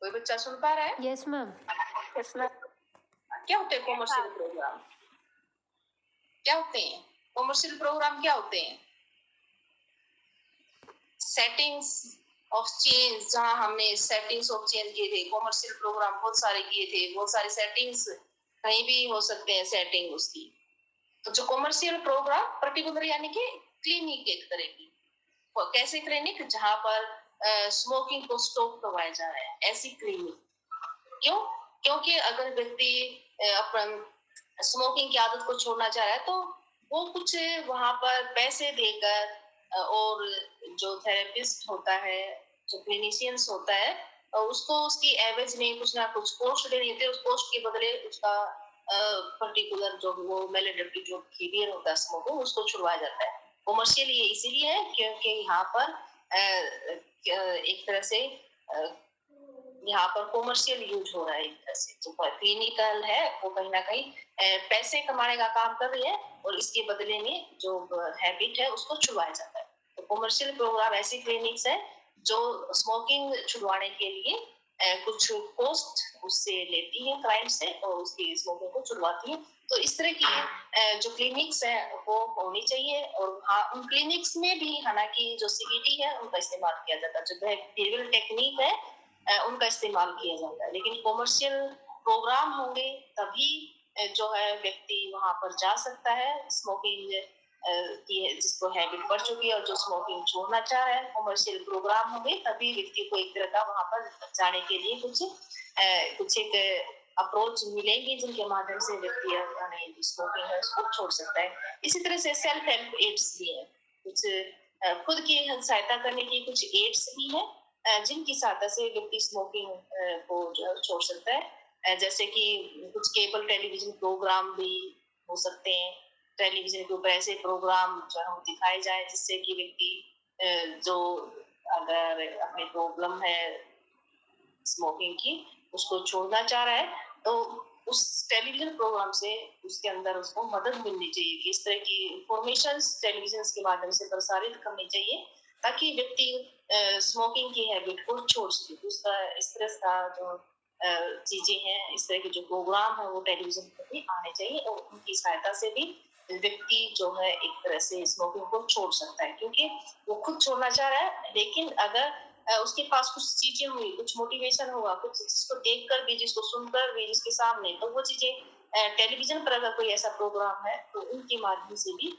कोई बच्चा सुन पा रहा है? Yes ma'am. Yes ma'am. क्या होते हैं कॉमर्शियल प्रोग्राम? क्या होते हैं कॉमर्शियल प्रोग्राम? क्या होते हैं? सेटिंग्स ऑफ चेंज, जहां हमने सेटिंग्स ऑफ चेंज किए थे। कॉमर्शियल प्रोग्राम बहुत सारे किए थे, बहुत सारे सेटिंग्स कहीं भी हो सकते हैं सेटिंग उसकी। तो जो कॉमर्शियल प्रोग्राम पर्टिकुलर यानी कि क्लिनिक एक तरह की, कैसे क्लिनिक जहां पर स्मोकिंग को स्टॉप करवाया जा रहा है, ऐसी क्लिनिक। क्यों? क्योंकि अगर व्यक्ति अपन स्मोकिंग की आदत को छोड़ना चाह रहा है तो वो कुछ वहां पर पैसे देकर और जो थेरेपिस्ट होता है, जो क्लिनिशियंस होता है, उसको उसकी एवरेज में कुछ ना कुछ कॉस्ट देनी होती है। उस कॉस्ट के बदले उसका पर्टिकुलर जो वो मेल एडिक्टिव जो बिहेवियर होता है स्मोकिंग, उसको छुड़वाया जाता है। कॉमर्शियल ये इसीलिए है क्योंकि यहाँ पर एक तरह से यहाँ पर कॉमर्शियल यूज हो रहा है। एक तरह से जो क्लिनिकल है वो कहीं ना कहीं पैसे कमाने का काम कर रही है और इसके बदले में जो हैबिट है उसको छुड़वाया जाता है। तो कॉमर्शियल प्रोग्राम ऐसी क्लिनिक्स है जो स्मोकिंग छुड़वाने के लिए कुछ कॉस्ट उससे लेती है क्लाइंट से और उसकी स्मोकिंग को छुड़वाती है। तो इस तरह की जो क्लिनिक्स है वो होनी चाहिए और हाँ, उन क्लिनिक्स में भी हालांकि जो सीबीटी है उनका इस्तेमाल किया जाता है, जो बिहेवियरल टेक्निक है उनका इस्तेमाल किया जाता है। लेकिन कॉमर्शियल प्रोग्राम होंगे तभी जो है व्यक्ति वहां पर जा सकता है स्मोकिंग की जिसको हैबिट पड़ चुकी है और जो स्मोकिंग छोड़ना चाह रहा है। कॉमर्शियल प्रोग्राम होंगे तभी व्यक्ति को एक तरह का वहां पर जाने के लिए कुछ एक अप्रोच मिलेंगे जिनके माध्यम से व्यक्ति अपने स्मोकिंग है उसको छोड़ सकता है। इसी तरह से सेल्फ हेल्प एड्स भी है, कुछ खुद की सहायता करने की कुछ एड्स भी है जिनकी सहायता से व्यक्ति स्मोकिंग को जो है छोड़ सकता है। जैसे कि कुछ केबल टेलीविजन प्रोग्राम भी हो सकते हैं, टेलीविजन के ऊपर ऐसे प्रोग्राम जो है दिखाए जाए जिससे कि व्यक्ति जो अगर अपनी प्रॉब्लम है स्मोकिंग की उसको छोड़ना चाह रहा है तो उस टेलीविजन प्रोग्राम से उसके अंदर उसको मदद मिलनी चाहिए कि इस तरह की इंफॉर्मेशन टेलीविजन के माध्यम से प्रसारित करनी चाहिए ताकि व्यक्ति स्मोकिंग की हैबिट को छोड़ सके। उसका इस तरह का जो चीजें हैं, इस तरह के जो प्रोग्राम है वो टेलीविजन पर भी आने चाहिए और उनकी सहायता से भी व्यक्ति जो है एक तरह से स्मोकिंग को छोड़ सकता है क्योंकि वो खुद छोड़ना चाह रहा है। लेकिन अगर उसके पास कुछ चीजें हुई, कुछ मोटिवेशन हुआ, कुछ जिसको देखकर भी, जिसको सुनकर भी, जिसके सामने, तो वो चीजें टेलीविजन पर अगर कोई ऐसा प्रोग्राम है तो उनके माध्यम से भी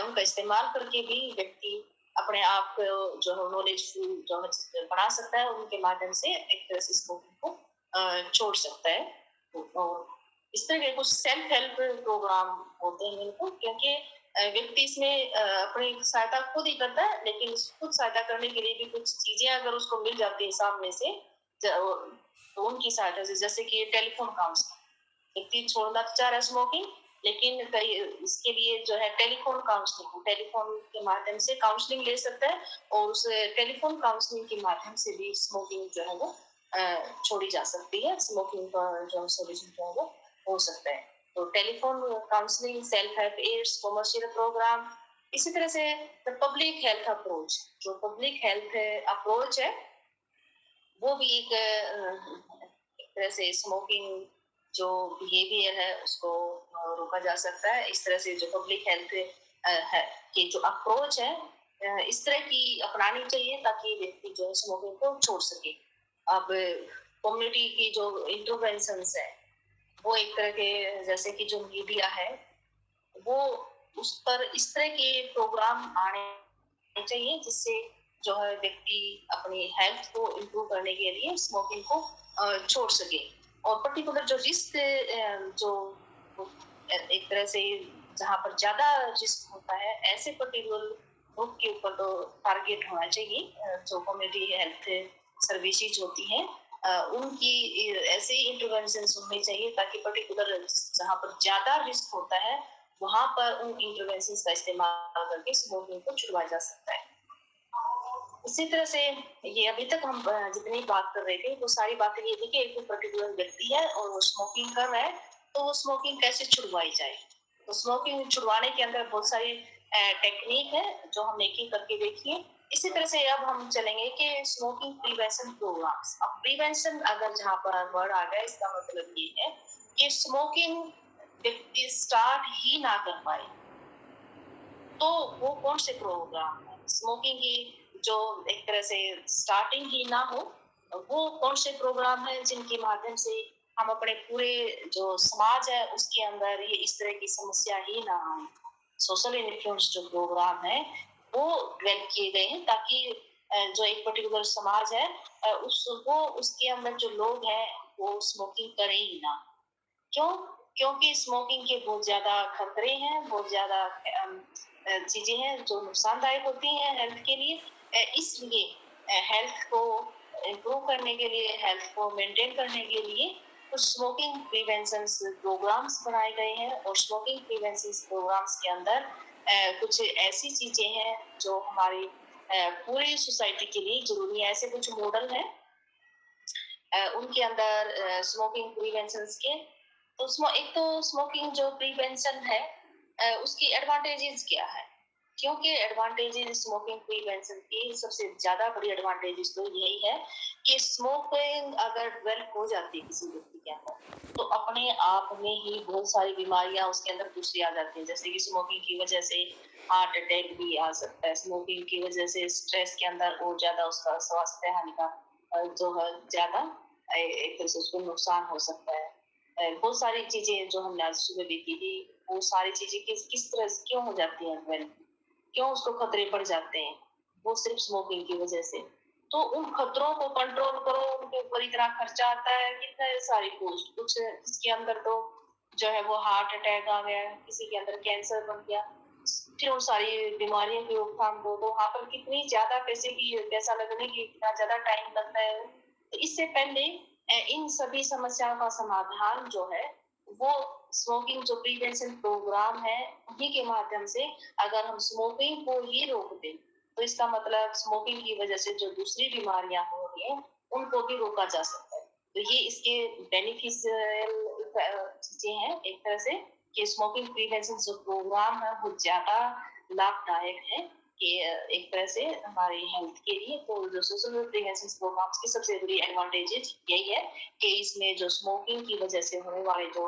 उनका इस्तेमाल करके भी व्यक्ति अपने आप जो है नॉलेजफुल जो है बना सकता है, उनके माध्यम से एक तरह से स्मोकिंग को छोड़ सकता है। और इस तरह के कुछ सेल्फ हेल्प प्रोग्राम होते हैं इनको क्योंकि व्यक्ति इसमें अपनी सहायता खुद ही करता है, लेकिन खुद सहायता करने के लिए भी कुछ चीजें अगर उसको मिल जाती है सामने से तो उनकी सहायता से, जैसे कि टेलीफोन काउंसलिंग, व्यक्ति छोड़ना चाह रहा है स्मोकिंग लेकिन इसके लिए जो है टेलीफोन काउंसलिंग, टेलीफोन के माध्यम से काउंसलिंग ले सकता है और उस टेलीफोन काउंसलिंग के माध्यम से भी स्मोकिंग जो है वो छोड़ी जा सकती है, स्मोकिंग का जो सोल्यूशन जो है वो हो सकता है। तो telephone counselling, self help aids, commercial programme. इसी तरह से पब्लिक हेल्थ अप्रोच, जो पब्लिक हेल्थ अप्रोच है वो भी एक तरह से स्मोकिंग जो बिहेवियर है उसको रोका जा सकता है। इस तरह से जो पब्लिक हेल्थ है की जो अप्रोच है इस तरह की अपनानी चाहिए ताकि व्यक्ति जो है स्मोकिंग को छोड़ सके। अब कम्युनिटी की जो इंटरवेंशंस है वो एक तरह के, जैसे कि जो मीडिया है वो उस पर इस तरह के प्रोग्राम आने चाहिए जिससे जो है व्यक्ति अपनी हेल्थ को इम्प्रूव करने के लिए स्मोकिंग को छोड़ सके। और पर्टिकुलर जो रिस्क, जो एक तरह से जहाँ पर ज्यादा रिस्क होता है ऐसे पर्टिकुलर ग्रुप के ऊपर तो टारगेट होना चाहिए। जो कम्युनिटी हेल्थ सर्विसेज होती हैं उनकी ऐसे इंटरवेंशन होने चाहिए ताकि पर्टिकुलर जहाँ पर ज्यादा रिस्क होता है वहां पर उन इंटरवेंशन का इस्तेमाल करके स्मोकिंग को छुड़वाया जा सकता है। इसी तरह से ये अभी तक हम जितनी बात कर रहे थे वो सारी बातें ये थी कि एक पर्टिकुलर व्यक्ति है और वो स्मोकिंग कर रहा है तो वो स्मोकिंग कैसे छुड़वाई जाए। तो स्मोकिंग छुड़वाने के अंदर बहुत सारी टेक्निक है जो हम एक एक करके देखिए। इसी तरह से अब हम चलेंगे कि स्मोकिंग प्रिवेंशन प्रोग्राम्स। अब प्रिवेंशन अगर जहाँ पर वर्ड आ गया इसका मतलब ये है कि स्मोकिंग व्यक्ति स्टार्ट ही ना कर पाए तो वो कौन से प्रोग्राम है स्मोकिंग की जो एक तरह से स्टार्टिंग ही ना हो, वो कौन से प्रोग्राम है जिनके माध्यम से हम अपने पूरे जो समाज है उसके अंदर ये इस तरह की समस्या ही ना आए। सोशल इन्फ्लुएंस जो प्रोग्राम है वो डेवलप किए गए हैं ताकि जो एक पर्टिकुलर समाज है उसके अंदर जो लोग हैं वो स्मोकिंग करें ही ना। क्यों? क्योंकि स्मोकिंग के बहुत ज्यादा खतरे हैं, बहुत ज्यादा चीजें हैं जो नुकसानदायक होती हैं हेल्थ के लिए। इसलिए हेल्थ को इम्प्रूव करने के लिए, हेल्थ को मेंटेन करने के लिए कुछ स्मोकिंग प्रिवेंशन प्रोग्राम्स बनाए गए हैं। और स्मोकिंग प्रिवेंशन प्रोग्राम्स के अंदर कुछ ऐसी चीजें हैं जो हमारी पूरी सोसाइटी के लिए जरूरी है। ऐसे कुछ मॉडल हैं उनके अंदर स्मोकिंग प्रिवेंशन के। तो एक तो स्मोकिंग जो प्रिवेंशन है उसकी एडवांटेजेस क्या है? क्योंकि एडवांटेजेस स्मोकिंग प्रिवेंशन की सबसे ज्यादा बड़ी एडवांटेजेस तो यही है कि स्मोकिंग अगर डेवलप हो जाती है किसी व्यक्ति के अंदर तो अपने आप में ही बहुत सारी बीमारियां उसके अंदर दूसरी आ जाती है। जैसे कि स्मोकिंग की वजह से हार्ट अटैक भी आ सकता है, स्मोकिंग की वजह से स्ट्रेस के अंदर और ज्यादा उसका स्वास्थ्य हानि का जो है ज्यादा एक तरह से उसको नुकसान हो सकता है। बहुत सारी चीजें जो हमने आज सुबह देखी थी वो सारी चीजें किस तरह से क्यों हो जाती हैं, क्यों उसको खतरे बढ़ जाते हैं, वो सिर्फ स्मोकिंग की वजह से। तो उन खतरों को कंट्रोल करो, उनके ऊपर इतना खर्चा आता है, कितना सारी कॉस्ट, कुछ किसके अंदर तो जो है वो हार्ट अटैक आ गया, किसी के अंदर कैंसर बन गया, फिर उन सारी बीमारियों की रोकथाम दो तो वहां पर कितनी ज्यादा पैसा लगने की कितना ज्यादा टाइम लगता है। तो इससे पहले इन सभी समस्याओं का समाधान जो है वो स्मोकिंग जो प्रिवेंशन प्रोग्राम है उन्हीं के माध्यम से अगर हम स्मोकिंग को ही रोक दें तो इसका मतलब स्मोकिंग की वजह से जो दूसरी बीमारियां हो रही हैं उनको भी रोका जा सकता है। तो ये इसके बेनिफिशियल चीजें हैं एक तरह से कि स्मोकिंग प्रिवेंशन जो प्रोग्राम है वो ज्यादा लाभदायक है कि एक तरह से हमारी हेल्थ के लिए। तो जो सोशल प्रिवेंशन प्रोग्राम्स की सबसे बड़ी एडवांटेजेस यही है कि इसमें जो स्मोकिंग की वजह से होने वाले जो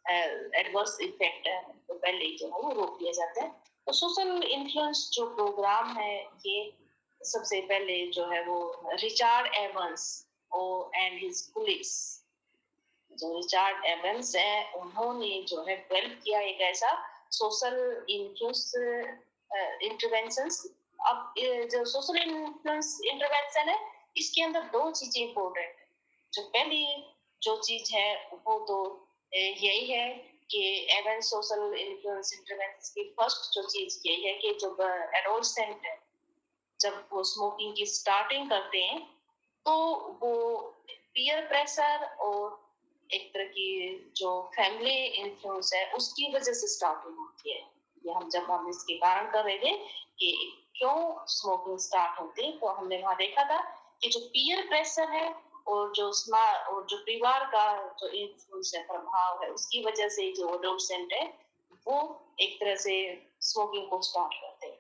एडवर्स इफेक्ट है तो पहले ही जो है वो रोक दिया जाता है। तो सोशल इन्फ्लुएंस जो प्रोग्राम है ये सबसे पहले जो है वो Richard Evans and his colleagues, जो रिचार्ड एवंस है उन्होंने जो है डेवलप किया एक ऐसा सोशल इन्फ्लुएंस इंटरवेंशन। अब जो सोशल इन्फ्लुएंस इंटरवेंशन है इसके अंदर दो चीजें इंपॉर्टेंट है। जो पहली जो चीज है वो तो यही है कि एवन सोशल इन्फ्लुएंस इंटरवेंशन की फर्स्ट जो चीज यही है कि जो एडोलसेंट है जब वो स्मोकिंग की स्टार्टिंग करते हैं तो वो पीयर प्रेशर और एक तरह की जो फैमिली इन्फ्लुएंस है उसकी वजह से स्टार्टिंग होती है। ये हम इसके कारण कर रहे थे कि क्यों स्मोकिंग स्टार्ट होती तो हमने वहां देखा था कि जो पीयर प्रेशर है और जो परिवार का जो इन्फ्लुएंस है, प्रभाव है, उसकी वजह से जो एडोलसेंट है वो एक तरह से स्मोकिंग को स्टार्ट करते हैं।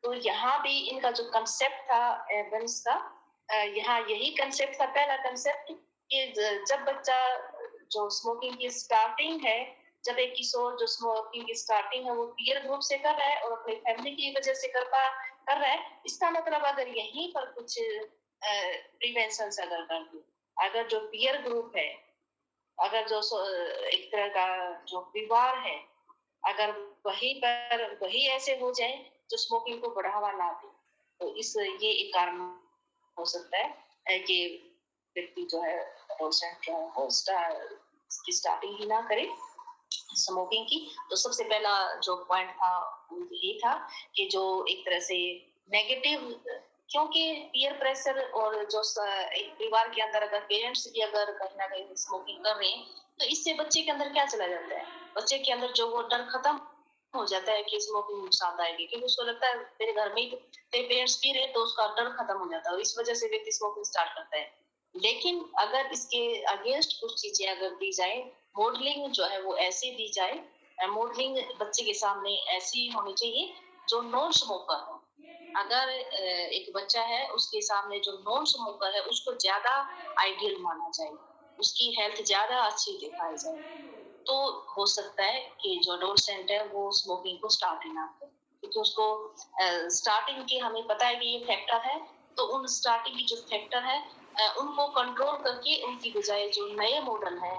तो यहाँ भी इनका जो कंसेप्ट था एवंस का, यहाँ यही कंसेप्ट था, पहला कंसेप्ट कि जब बच्चा जो स्मोकिंग की स्टार्टिंग है, जब एक किशोर जो स्मोकिंग की स्टार्टिंग है वो पीयर ग्रुप से कर रहा है और अपनी फैमिली की वजह से कर कर रहा है, इसका मतलब अगर यहीं पर कुछ प्रिवेंशन अगर कर दूं, अगर जो पीयर ग्रुप है, अगर जो एक तरह का जो परिवार है, अगर वहीं पर वही ऐसे हो जाए जो स्मोकिंग को बढ़ावा ना दे, तो इस ये एक कारण हो सकता है कि व्यक्ति जो है वो स्टार्टिंग ही ना करे स्मोकिंग की। तो सबसे पहला जो पॉइंट था वो यही था कि जो एक तरह से नेगेटिव, क्योंकि पीयर प्रेशर और जो एक परिवार के अंदर अगर पेरेंट्स भी अगर कहीं ना कहीं स्मोकिंग कर रहे हैं, तो इससे बच्चे के अंदर क्या चला जाता है, बच्चे के अंदर जो वो डर खत्म हो जाता है कि स्मोकिंग नुकसानदायक है, क्योंकि उसको लगता है मेरे घर में तेरे पेरेंट्स पी रहे, तो उसका डर खत्म हो जाता है और इस वजह से व्यक्ति स्मोकिंग स्टार्ट करता है। लेकिन अगर इसके अगेंस्ट कुछ चीजें अगर दी जाए, मॉडलिंग जो है वो ऐसी दी जाए, मॉडलिंग बच्चे के सामने ऐसी होनी चाहिए जो नॉन स्मोकर हो। अगर एक बच्चा है उसके सामने जो नॉन स्मोकर है उसको ज्यादा आइडियल माना जाए, उसकी हेल्थ ज्यादा अच्छी दिखाई जाए, तो हो सकता है कि जो एडोलसेंट है वो स्मोकिंग को स्टार्ट ही ना करे, क्योंकि उसको स्टार्टिंग की हमें पता है कि ये फैक्टर है, तो उन स्टार्टिंग की जो फैक्टर है उनको कंट्रोल करके उनकी बजाय जो नए मॉडल है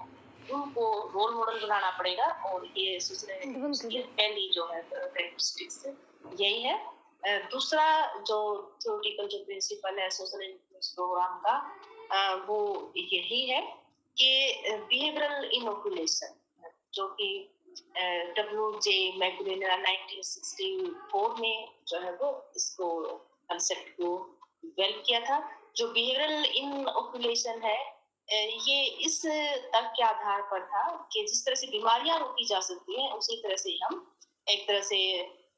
उनको रोल मॉडल बनाना पड़ेगा। और ये पहली जो है कैरेक्टरिस्टिक्स यही है। दूसरा जो थ्योरेटिकल जो प्रिंसिपल है सोशल इन्फ्लुएंस प्रोग्राम का, वो यही है कि बिहेवियरल इनोकुलेशन, जो कि डब्ल्यू.जे. मैकग्रेनर 1964 में जो है वो इसको कंसेप्ट को डेवलप किया था। जो बिहेवियरल इनोकुलेशन है, ये इस तर्क के आधार पर था कि जिस तरह से बीमारियां रोकी जा सकती हैं, उसी तरह से हम एक तरह से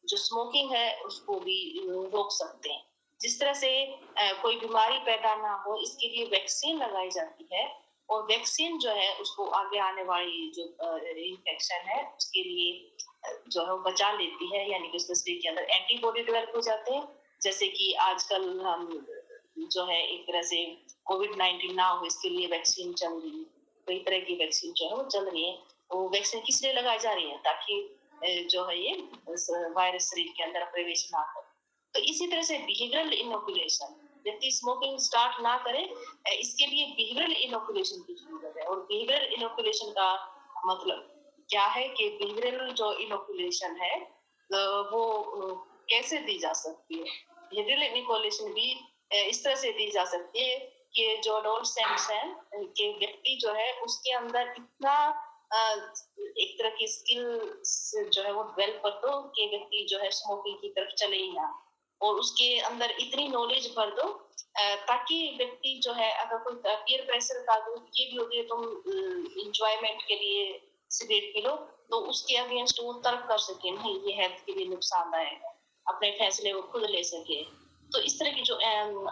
जो स्मोकिंग है उसको भी रोक सकते हैं। जिस तरह से कोई बीमारी पैदा ना हो इसके लिए वैक्सीन लगाई जाती है, और वैक्सीन जो है उसको आगे आने वाली जो इन्फेक्शन है उसके लिए जो है वो बचा लेती है, यानी कि उस शरीर के अंदर एंटीबॉडी डेवलप हो जाते हैं। जैसे कि आजकल हम जो है एक तरह से कोविड-19 ना हो इसके लिए वैक्सीन चल रही है, कई तरह की वैक्सीन जो है वो चल रही है। वो वैक्सीन किस लिए लगाई जा रही है, ताकि जो है ये वायरस शरीर के अंदर प्रवेश ना करे। तो इसी तरह से बिहेवियरल इनोकुलेशन, व्यक्ति स्मोकिंग स्टार्ट ना करे, इसके लिए बिहेवियरल इनोकुलेशन की जरूरत है। और बिहेवियरल इनोकुलेशन का मतलब क्या है कि बिहेवियरल जो इनोकुलेशन है वो कैसे दी जा सकती है। बिहेवियरल इनोकुलेशन भी इस तरह से दी जा सकती है कि जो एडोलसेंट्स हैं कि व्यक्ति जो है उसके अंदर इतना एक तरह की स्किल जो है वो डेवलप कर दो कि व्यक्ति जो है स्मोकिंग की तरफ चले ही ना, और उसके अंदर इतनी नॉलेज भर दो ताकि व्यक्ति जो है अगर कोई पीयर प्रेशर का ये भी होती है तुम इंजॉयमेंट के लिए सिगरेट पी लो, तो उसके अगेंस्ट वो तर्क कर सके नहीं ये हेल्थ के लिए नुकसानदायक है, अपने फैसले वो खुद ले सके। तो इस तरह की जो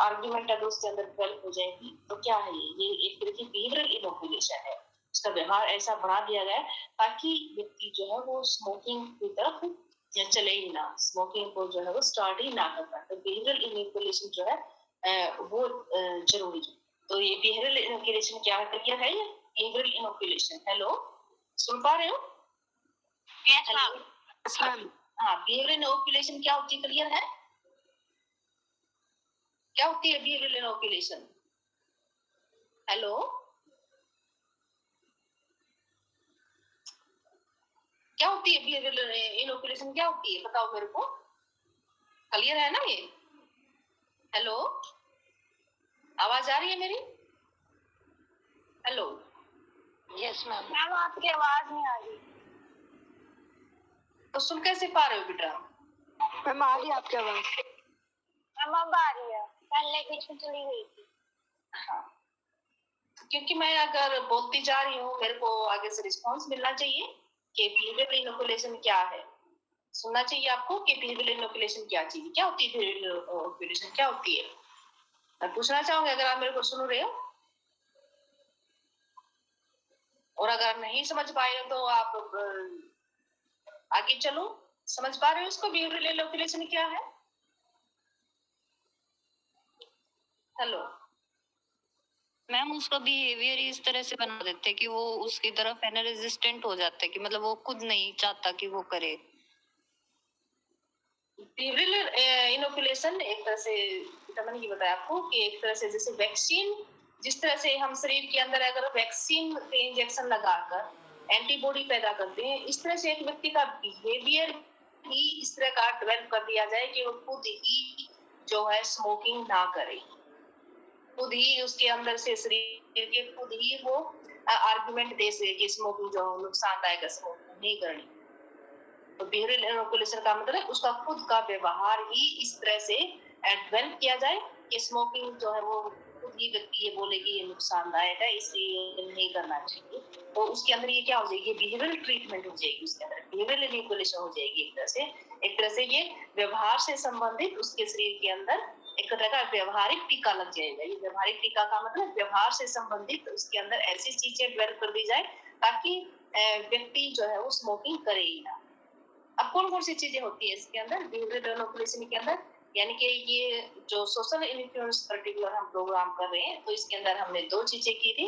आर्ग्यूमेंट अगर उसके अंदर डेवलप हो जाएगी तो क्या है ये एक तरह की बिहेवियरल इनोकुलेशन है। उसका व्यवहार ऐसा बना दिया गया है ताकि व्यक्ति जो है वो स्मोकिंग की तरफ चले ही ना, स्मोकिंग को जो है वो स्टार्ट ही ना कर पाए। तो बिहेवियरल इनोकुलेशन जो है वो जरूरी है। तो ये बिहेवियरल इनोकुलेशन क्या क्लियर है? ये बिहेवियरल इनोकुलेशन, हेलो सुन पा रहे हो? हाँ, बिहेवियरल इनोकुलेशन क्या होती है, क्लियर है? क्या होती है बिहेवियरल इनोकुलेशन? हेलो, क्या होती है बिहेवियरल इनोकुलेशन, क्या होती है बताओ मेरे को, क्लियर है ना ये? हेलो, आवाज आ रही है मेरी? हेलो, यस मैम आपकी आवाज नहीं आ रही। तो सुन कैसे पा रहे हो बेटा? मैम आ रही है आपकी आवाज। मैम अब आ रही है, पहले बीच में चली गई थी। हाँ, क्योंकि मैं अगर बोलती जा रही हूँ मेरे को आगे से रिस्पांस मिलना चाहिए कि बिहेवियरल इनोकुलेशन क्या है। सुनना चाहिए आपको कि बिहेवियरल इनोकुलेशन क्या चीज, क्या होती है बिहेवियरल इनोकुलेशन, क्या होती है। मैं पूछना चाहूंगी अगर आप मेरे को सुन रहे हो, और अगर नहीं समझ पाए हो तो आप आगे चलो। समझ पा रहे हो इसको, बिहेवियरल इनोकुलेशन क्या है? हेलो मैम उसका बिहेवियर इस तरह से बना देते हैं कि वो उसकी तरफ है ना रेजिस्टेंट हो जाता है, कि मतलब वो खुद नहीं चाहता कि वो करे। बिहेवियरल इनोकुलेशन एक तरह से मैंने ये बताया आपको कि एक तरह से जैसे वैक्सीन, जिस तरह से हम शरीर के अंदर अगर वैक्सीन के इंजेक्शन लगाकर एंटीबॉडी पैदा करते हैं, इस तरह से एक व्यक्ति का बिहेवियर ही इस तरह का डेवलप कर दिया जाए कि वो खुद ही जो है स्मोकिंग ना करे, खुद ही उसके अंदर से शरीर के खुद ही वो आर्गुमेंट दे सके कि स्मोकिंग जो नुकसानदायक है, स्मोकिंग नहीं करनी। तो बिहेवियरल इनोकुलेशन का मतलब उसका खुद का व्यवहार ही इस तरह से डेवलप किया जाए कि स्मोकिंग जो है वो खुद ही व्यक्ति ये बोले कि ये नुकसानदायक है, इसलिए नहीं करना चाहिए। तो उसके अंदर ये क्या हो जाएगी, बिहेवियरल ट्रीटमेंट हो जाएगी, उसके अंदर बिहेवियरल इनोकुलेशन हो जाएगी। एक तरह से ये व्यवहार से संबंधित उसके शरीर के अंदर एक तरह का व्यवहारिक टीका लग जाएगा। ये व्यवहारिक टीका का मतलब व्यवहार से संबंधित उसके अंदर ऐसी चीजें डेवलप कर दी जाए ताकि व्यक्ति जो है वो स्मोकिंग करे ही ना। अब कौन कौन सी चीजें होती है इसके अंदर बिहेवियरल इनोकुलेशन के अंदर, यानी कि ये जो सोशल इन्फ्लुएंस पर्टिकुलर हम प्रोग्राम कर रहे हैं, तो इसके अंदर हमने दो चीजें की थी,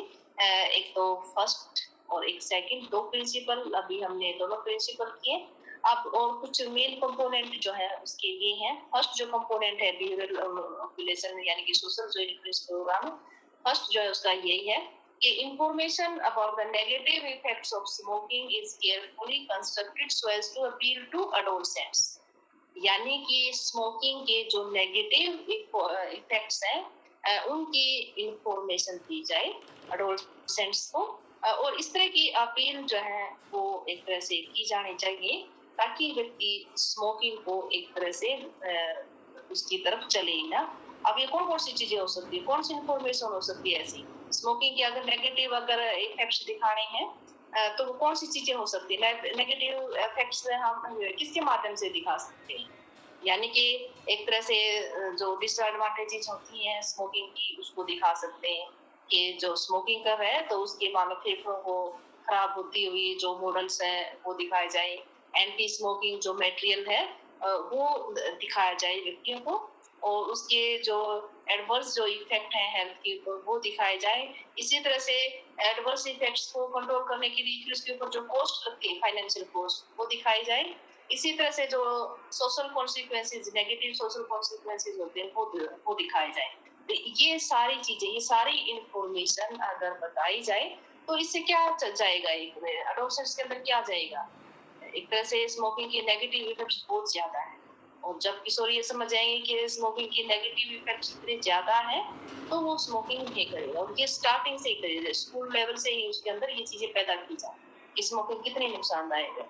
एक तो फर्स्ट और एक सेकंड, दो प्रिंसिपल अभी हमने दोनों प्रिंसिपल किए। अब और कुछ मेन कंपोनेंट जो है उसके ये हैं। फर्स्ट जो कंपोनेंट है बिहेवियरल इनोकुलेशन यानी कि सोशल जो इन्फ्लुएंस प्रोग्राम, फर्स्ट जो है उसका यही है कि information about the negative effects of smoking is carefully constructed so as to appeal to adolescents। यानी कि स्मोकिंग के जो नेगेटिव इफेक्ट्स हैं उनकी इंफॉर्मेशन दी जाए एडोलसेंट्स को, और इस तरह की अपील जो है वो एक तरह से की जानी चाहिए ताकि व्यक्ति स्मोकिंग को एक तरह से उसकी तरफ चले ना। अब ये कौन कौन सी चीजें हो सकती है, कौन सी इंफॉर्मेशन हो सकती है ऐसी स्मोकिंग के अगर नेगेटिव अगर इफेक्ट्स दिखाने हैं तो वो कौन सी चीजें हो सकती है। नेगेटिव इफेक्ट्स हम किसके माध्यम से दिखा सकते हैं, यानी कि एक तरह से जो डिसएडवांटेजेस होती हैं स्मोकिंग की उसको दिखा सकते हैं कि जो स्मोकिंग कर रहा है तो उसके मानो फेफड़ों को खराब होती हुई जो मॉडल्स हैं वो दिखाए जाए। एंटी स्मोकिंग जो मटेरियल है वो दिखाया जाए व्यक्तियों को, और उसके जो एडवर्स जो इफेक्ट है हेल्थ के ऊपर वो दिखाए जाए। इसी तरह से एडवर्स इफेक्ट्स को कंट्रोल करने के लिए फिर उसके ऊपर जो कॉस्ट लगती है फाइनेंशियल कॉस्ट वो दिखाई जाए। इसी तरह से जो social consequences negative social consequences होते हैं वो दिखाए जाए। तो ये सारी चीजें ये सारी इंफॉर्मेशन अगर बताई जाए तो इससे क्या जाएगा, एक एडोलसेंट्स के अंदर क्या जाएगा, एक तरह से स्मोकिंग के नेगेटिव इफेक्ट्स बहुत ज्यादा है। और जब किशोर ये समझ जाएंगे कि स्मोकिंग के नेगेटिव इफेक्ट्स इतने ज्यादा है तो वो स्मोकिंग नहीं करेगा, और ये स्टार्टिंग से ही करेगा, स्कूल लेवल से ही उसके अंदर ये चीजें पैदा की जाए कि स्मोकिंग कितनी नुकसानदायक है।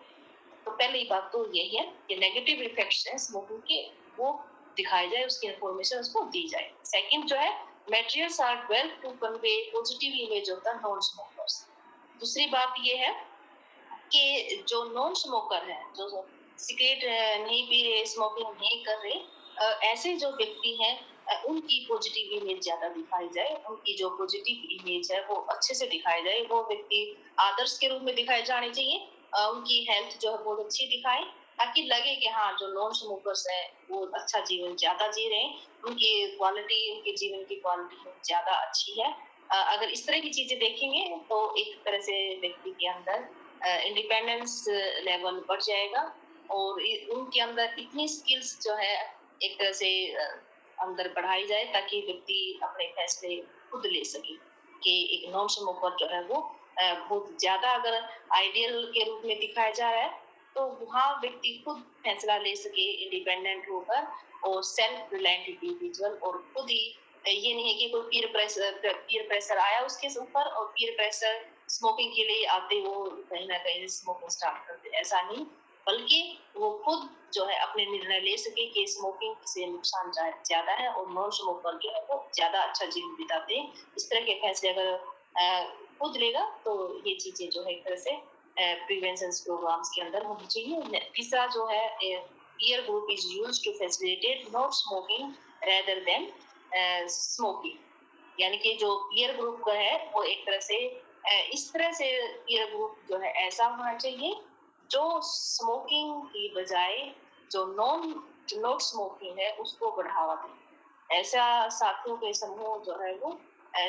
तो पहली बात तो यही है कि नेगेटिव इफेक्ट्स हैं स्मोकिंग के वो दिखाई जाए, उसकी इंफॉर्मेशन उसको दी जाए। सेकंड जो है materials are developed to convey positive image of the non smokers. दूसरी बात ये है कि जो नॉन स्मोकर है जो सिगरेट नहीं पी रहे स्मोकिंग नहीं कर रहे ऐसे जो व्यक्ति हैं उनकी पॉजिटिव इमेज ज्यादा दिखाई जाए, उनकी जो पॉजिटिव इमेज है वो अच्छे से दिखाई जाए, वो व्यक्ति आदर्श के रूप में दिखाए जाने चाहिए। उनकी हेल्थ जो है बहुत अच्छी दिखाए ताकि लगे कि हाँ जो नॉन स्मोकर्स हैं वो अच्छा जीवन ज्यादा जी रहे हैं, उनकी क्वालिटी उनके जीवन की क्वालिटी ज्यादा अच्छी है। अगर इस तरह की चीजें देखेंगे तो एक तरह से व्यक्ति के अंदर इंडिपेंडेंस लेवल बढ़ जाएगा, और उनके अंदर इतनी स्किल्स जो है एक तरह से अंदर बढ़ाई जाए ताकि व्यक्ति अपने फैसले खुद ले सके। कि एक नॉन स्मोकर जो है वो बहुत ज्यादा अगर आइडियल के रूप में दिखाया जा रहा है तो वहाँ व्यक्ति खुद फैसला ले सके इंडिपेंडेंट होकर और सेल्फ रिलायंट इंडिविजुअल, और खुद ही ये नहीं है कि कोई पीयर प्रेशर आया उसके ऊपर और पीयर प्रेशर स्मोकिंग के लिए आते वो कहीं ना कहीं स्मोकिंग स्टार्ट करते, ऐसा नहीं, बल्कि वो खुद जो है अपने निर्णय ले सके कि स्मोकिंग से नुकसान ज्यादा है और नॉन स्मोकर जो है वो ज्यादा अच्छा जीवन बिताते हैं। इस तरह के फैसले अगर खुद लेगा तो ये चीजें जो है एक तरह से प्रिवेंशन प्रोग्राम्स के अंदर होनी चाहिए। तीसरा जो है peer group is used to facilitate not smoking rather than smoking, यानी कि जो पीयर ग्रुप है वो एक तरह से इस तरह से पीयर ग्रुप जो है ऐसा होना चाहिए जो स्मोकिंग की बजाय जो नॉट स्मोकिंग है उसको बढ़ावा दे। ऐसा साथियों के समूह जो है वो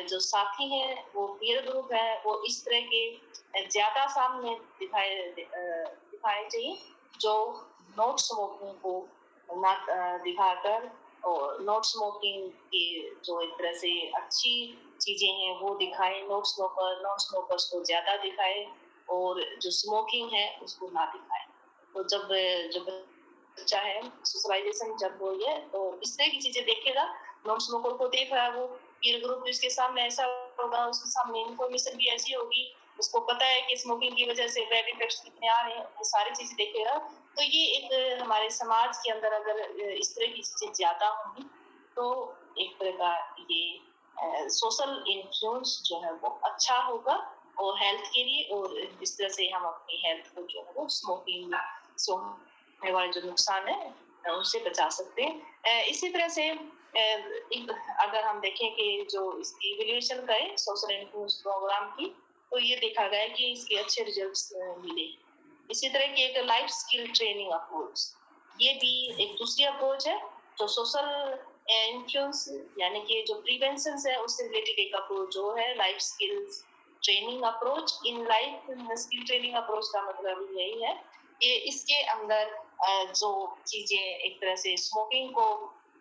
जो साथी है वो पीयर ग्रुप है वो इस तरह के ज्यादा सामने दिखाए चाहिए जो नॉट स्मोकिंग को दिखाकर और नॉट स्मोकिंग की जो एक तरह से अच्छी चीजें हैं वो दिखाए, नॉन स्मोकर्स को ज्यादा दिखाए और जो स्मोकिंग है उसको ना दिखाए। तो जब जो बच्चा है सोशलाइजेशन जब वो है तो इस तरह की चीजें देखेगा, नॉन स्मोकर को देख रहा है, वो पीयर ग्रुप इसके सामने ऐसा होगा, उसके सामने इन्फॉर्मेशन भी ऐसी होगी, उसको पता है कि स्मोकिंग की वजह से बैड इफेक्ट्स कितने आ रहे हैं, ये सारी चीजें देखेगा। तो ये एक हमारे समाज के अंदर अगर इस तरह की चीजें ज्यादा होंगी तो एक तरह का ये सोशल इन्फ्लुएंस जो है वो अच्छा होगा और हेल्थ के लिए, और इस तरह से हम अपनी हेल्थ को जो है वो स्मोकिंग से होने वाले जो नुकसान है उनसे बचा सकते हैं। इसी तरह से अगर हम देखें कि जो इसकी इवैल्यूएशन करें सोशल इन्फ्लुएंस प्रोग्राम की, तो ये देखा गया कि इसके अच्छे रिजल्ट्स मिले। इसी तरह की एक लाइफ स्किल ट्रेनिंग अप्रोच, ये भी एक दूसरी अप्रोच है जो सोशल इन्फ्लुएंस यानी कि जो प्रिवेंशन है उससे रिलेटेड एक अप्रोच जो है life skills training approach. In life skill training approach का मतलब यही है कि इसके अंदर जो चीजें एक तरह से स्मोकिंग को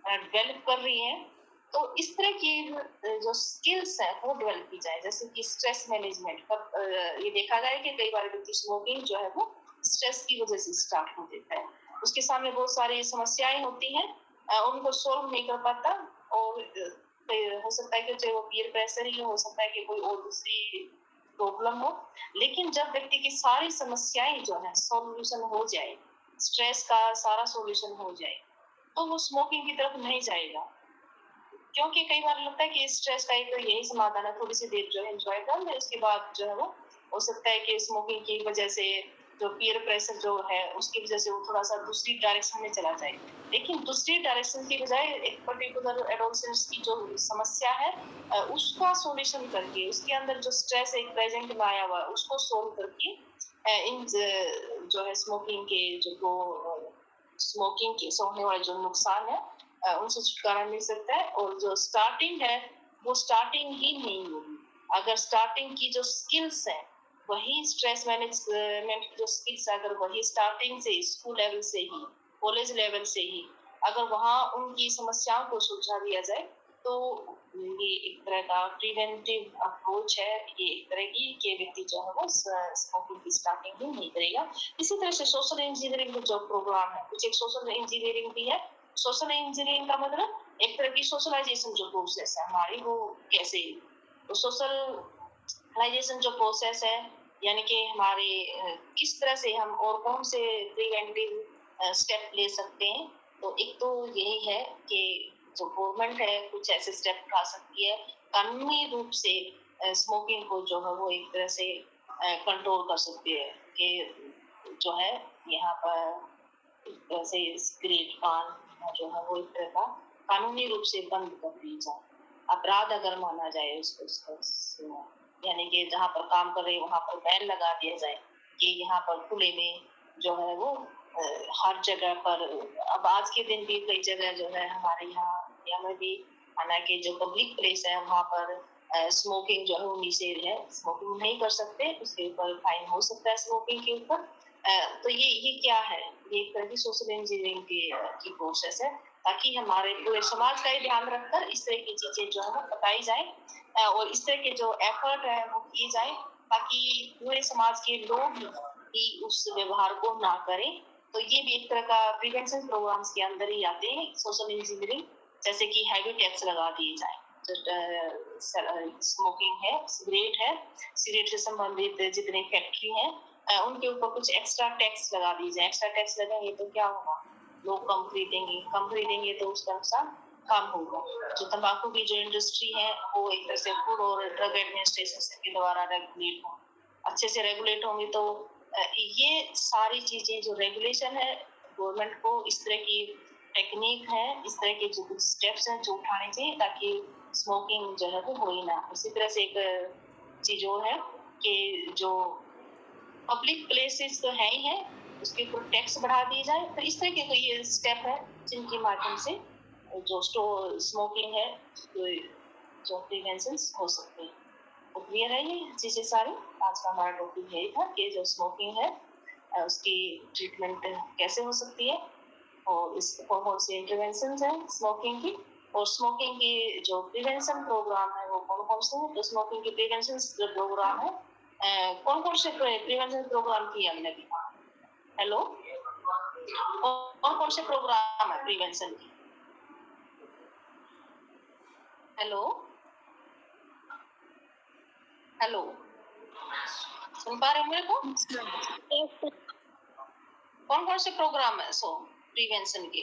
डेवलप कर रही हैं, तो इस तरह की जो स्किल्स है वो डेवलप की जाए, जैसे कि स्ट्रेस मैनेजमेंट। ये देखा गया है कि कई बार व्यक्ति स्मोकिंग जो है वो स्ट्रेस की वजह से स्टार्ट हो देता है, उसके सामने बहुत सारी समस्याएं होती हैं, उनको सोल्व नहीं कर पाता, और हो सकता है कि चाहे वो पीयर प्रेशर ही हो सकता है कि कोई और दूसरी प्रॉब्लम हो, लेकिन जब व्यक्ति की सारी समस्याएं जो है सॉल्यूशन हो जाए, स्ट्रेस का सारा सॉल्यूशन हो जाए, तो वो स्मोकिंग की तरफ नहीं जाएगा। क्योंकि कई बार लगता है कि स्ट्रेस का एक तो यही समाधान है, थोड़ी सी देर जो है एंजॉय कर ले, उसके बाद जो है वो हो सकता है कि स्मोकिंग की वजह से जो पीयर प्रेशर जो है उसकी वजह से वो थोड़ा सा दूसरी डायरेक्शन में चला जाए। लेकिन दूसरी डायरेक्शन की बजाय एक पर्टिकुलर एडोलसेंस की जो समस्या है उसका सॉल्यूशन करके, उसके अंदर जो स्ट्रेस एक प्रेजेंट में आया हुआ है उसको सोल्व करके इन जो है स्मोकिंग के जो स्मोकिंग के से होने वाले जो नुकसान है उनसे छुटकारा मिल सकता है। और जो स्टार्टिंग है वो स्टार्टिंग ही नहीं होगी, अगर स्टार्टिंग की जो स्किल्स है वही स्ट्रेस मैनेजमेंट की जो स्किल्स अगर वही स्टार्टिंग से स्कूल लेवल से ही कॉलेज लेवल से ही अगर वहाँ उनकी समस्याओं को सुलझा दिया जाए, तो ये एक तरह का प्रिवेंटिव अप्रोच है, ये एक तरह की कि व्यक्ति जो है वो स्मोकिंग की स्टार्टिंग ही नहीं करेगा। इसी तरह से सोशल इंजीनियरिंग जो प्रोग्राम है कुछ एक सोशल इंजीनियरिंग भी है। सोशल इंजीनियरिंग का मतलब एक तरह की सोशलाइजेशन जो प्रोसेस है हमारी वो कैसे, तो सोशलाइजेशन जो प्रोसेस है यानी कि हमारे किस तरह से हम और कौन से प्रिवेंटिव स्टेप ले सकते हैं। तो एक तो यही है कि जो गवर्नमेंट है कुछ ऐसे स्टेप उठा सकती है कानूनी रूप से स्मोकिंग को जो है वो एक तरह से कंट्रोल कर सकती है कि जो है यहाँ पर ऐसे सिगरेट पान जो है वो एक तरह का कानूनी रूप से बंद कर दी जाए, अपराध अगर माना जाए उसको, यानी कि जहाँ पर काम कर रहे वहाँ पर बैन लगा दिया जाए कि यहाँ पर खुले में जो है वो हर जगह पर। अब आज के दिन भी कई जगह जो है हमारे यहाँ इंडिया में भी हालांकि जो पब्लिक प्लेस है वहाँ पर स्मोकिंग जो है वो निषेध है, स्मोकिंग नहीं कर सकते, उसके ऊपर फाइन हो सकता है स्मोकिंग के ऊपर। तो ये क्या है, ये एक तरह की सोशल इंजीनियरिंग की प्रोसेस है ताकि हमारे पूरे समाज का ही ध्यान रखकर इस तरह की चीजें जो है वो बताई जाए और इस तरह के जो एफर्ट है वो किए जाए ताकि पूरे समाज के लोग भी उस व्यवहार को ना करें। तो ये भी एक तरह का प्रिवेंशन प्रोग्राम्स के अंदर ही आते हैं सोशल इंजीनियरिंग, जैसे कि हैवी टैक्स लगा दिए जाए, स्मोकिंग है, सिगरेट से संबंधित जितने फैक्ट्री हैं उनके ऊपर कुछ एक्स्ट्रा टैक्स लगा दी जाए। एक्स्ट्रा टैक्स लगाएंगे तो क्या होगा, लोग कम खरीदेंगे तो उसका नुकसान कम होगा। जो तंबाकू की जो इंडस्ट्री है वो एक तरह से फूड और ड्रग एडमिनिस्ट्रेशन के द्वारा अच्छे से रेगुलेट होंगे, तो ये सारी चीजें जो रेगुलेशन है गवर्नमेंट को इस तरह की टेक्निक है, इस तरह के जो कुछ स्टेप्स हैं जो उठाने चाहिए ताकि स्मोकिंग जो है वो हो ही ना। इसी तरह से एक चीज और है कि जो पब्लिक प्लेसेस तो है ही है उसके ऊपर टैक्स बढ़ा दिए जाए। तो इस तरह के कोई ये स्टेप है जिनके माध्यम से जो स्मोकिंग है जो प्रिवेंशन हो सकते हैं। तो क्लियर है ये चीजें सारी। आज का हमारा टॉपिक यही था कि जो स्मोकिंग है उसकी ट्रीटमेंट कैसे हो सकती है। और इस कौन से इंटरवेंशन है स्मोकिंग की, और स्मोकिंग की जो प्रिवेंशन प्रोग्राम है वो कौन कौन से हैं। तो स्मोकिंग की प्रिवेंशन जो प्रोग्राम है, कौन कौन से प्रिवेंशन प्रोग्राम किए हमने भी। हेलो, कौन कौन से प्रोग्राम है प्रिवेंशन की। हेलो हेलो, सुन पा रहे हो मेरे को। कौन कौन से प्रोग्राम है सो प्रिवेंशन के।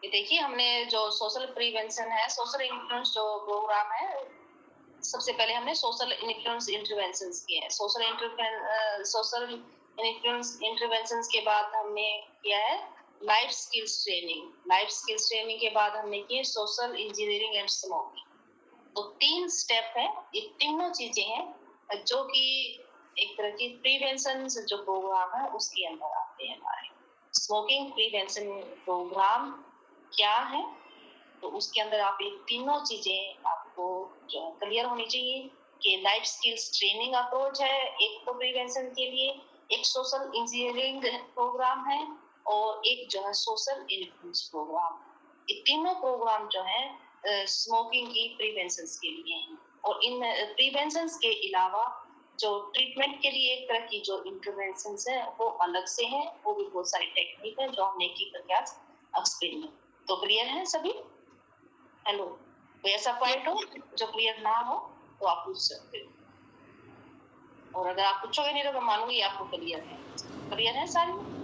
ये देखिए, हमने जो सोशल प्रिवेंशन है, सोशल इन्फ्लुएंस जो प्रोग्राम है, सबसे पहले हमने सोशल इन्फ्लुएंस इंटरवेंशंस किए हैं। सोशल इन्फ्लुएंस इंटरवेंशंस के बाद हमने किया है life skills training. Life skills training के बाद हमने किए सोशल इंजीनियरिंग एंड स्मोकिंग। तो 3 स्टेप है, ये तीनों चीजें हैं जो कि एक तरह की प्रिवेंशन जो प्रोग्राम है उसके अंदर आते हैं हमारे। स्मोकिंग प्रिवेंशन प्रोग्राम क्या है, तो उसके अंदर आप ये तीनों चीजें आपको क्लियर होनी चाहिए कि लाइफ स्किल्स ट्रेनिंग अप्रोच है एक तो प्रिवेंशन के लिए, एक सोशल इंजीनियरिंग प्रोग्राम है, और एक जो है सोशल इन्फ्लुएंस प्रोग्राम। ये तीनों प्रोग्राम जो है स्मोकिंग की प्रिवेंशन के लिए हैं। और इन प्रिवेंशन के अलावा जो ट्रीटमेंट के लिए एक तरह की जो इंटरवेंशन है वो अलग से है, वो भी बहुत सारी टेक्निक है जो हमने की करके आज एक्सप्लेन है। तो क्लियर है सभी। हेलो, कोई ऐसा पॉइंट हो जो क्लियर ना हो तो आप पूछ सकते हो, और अगर आप पूछोगे नहीं तो मैं मानूंगी आपको क्लियर है। क्लियर है सारी।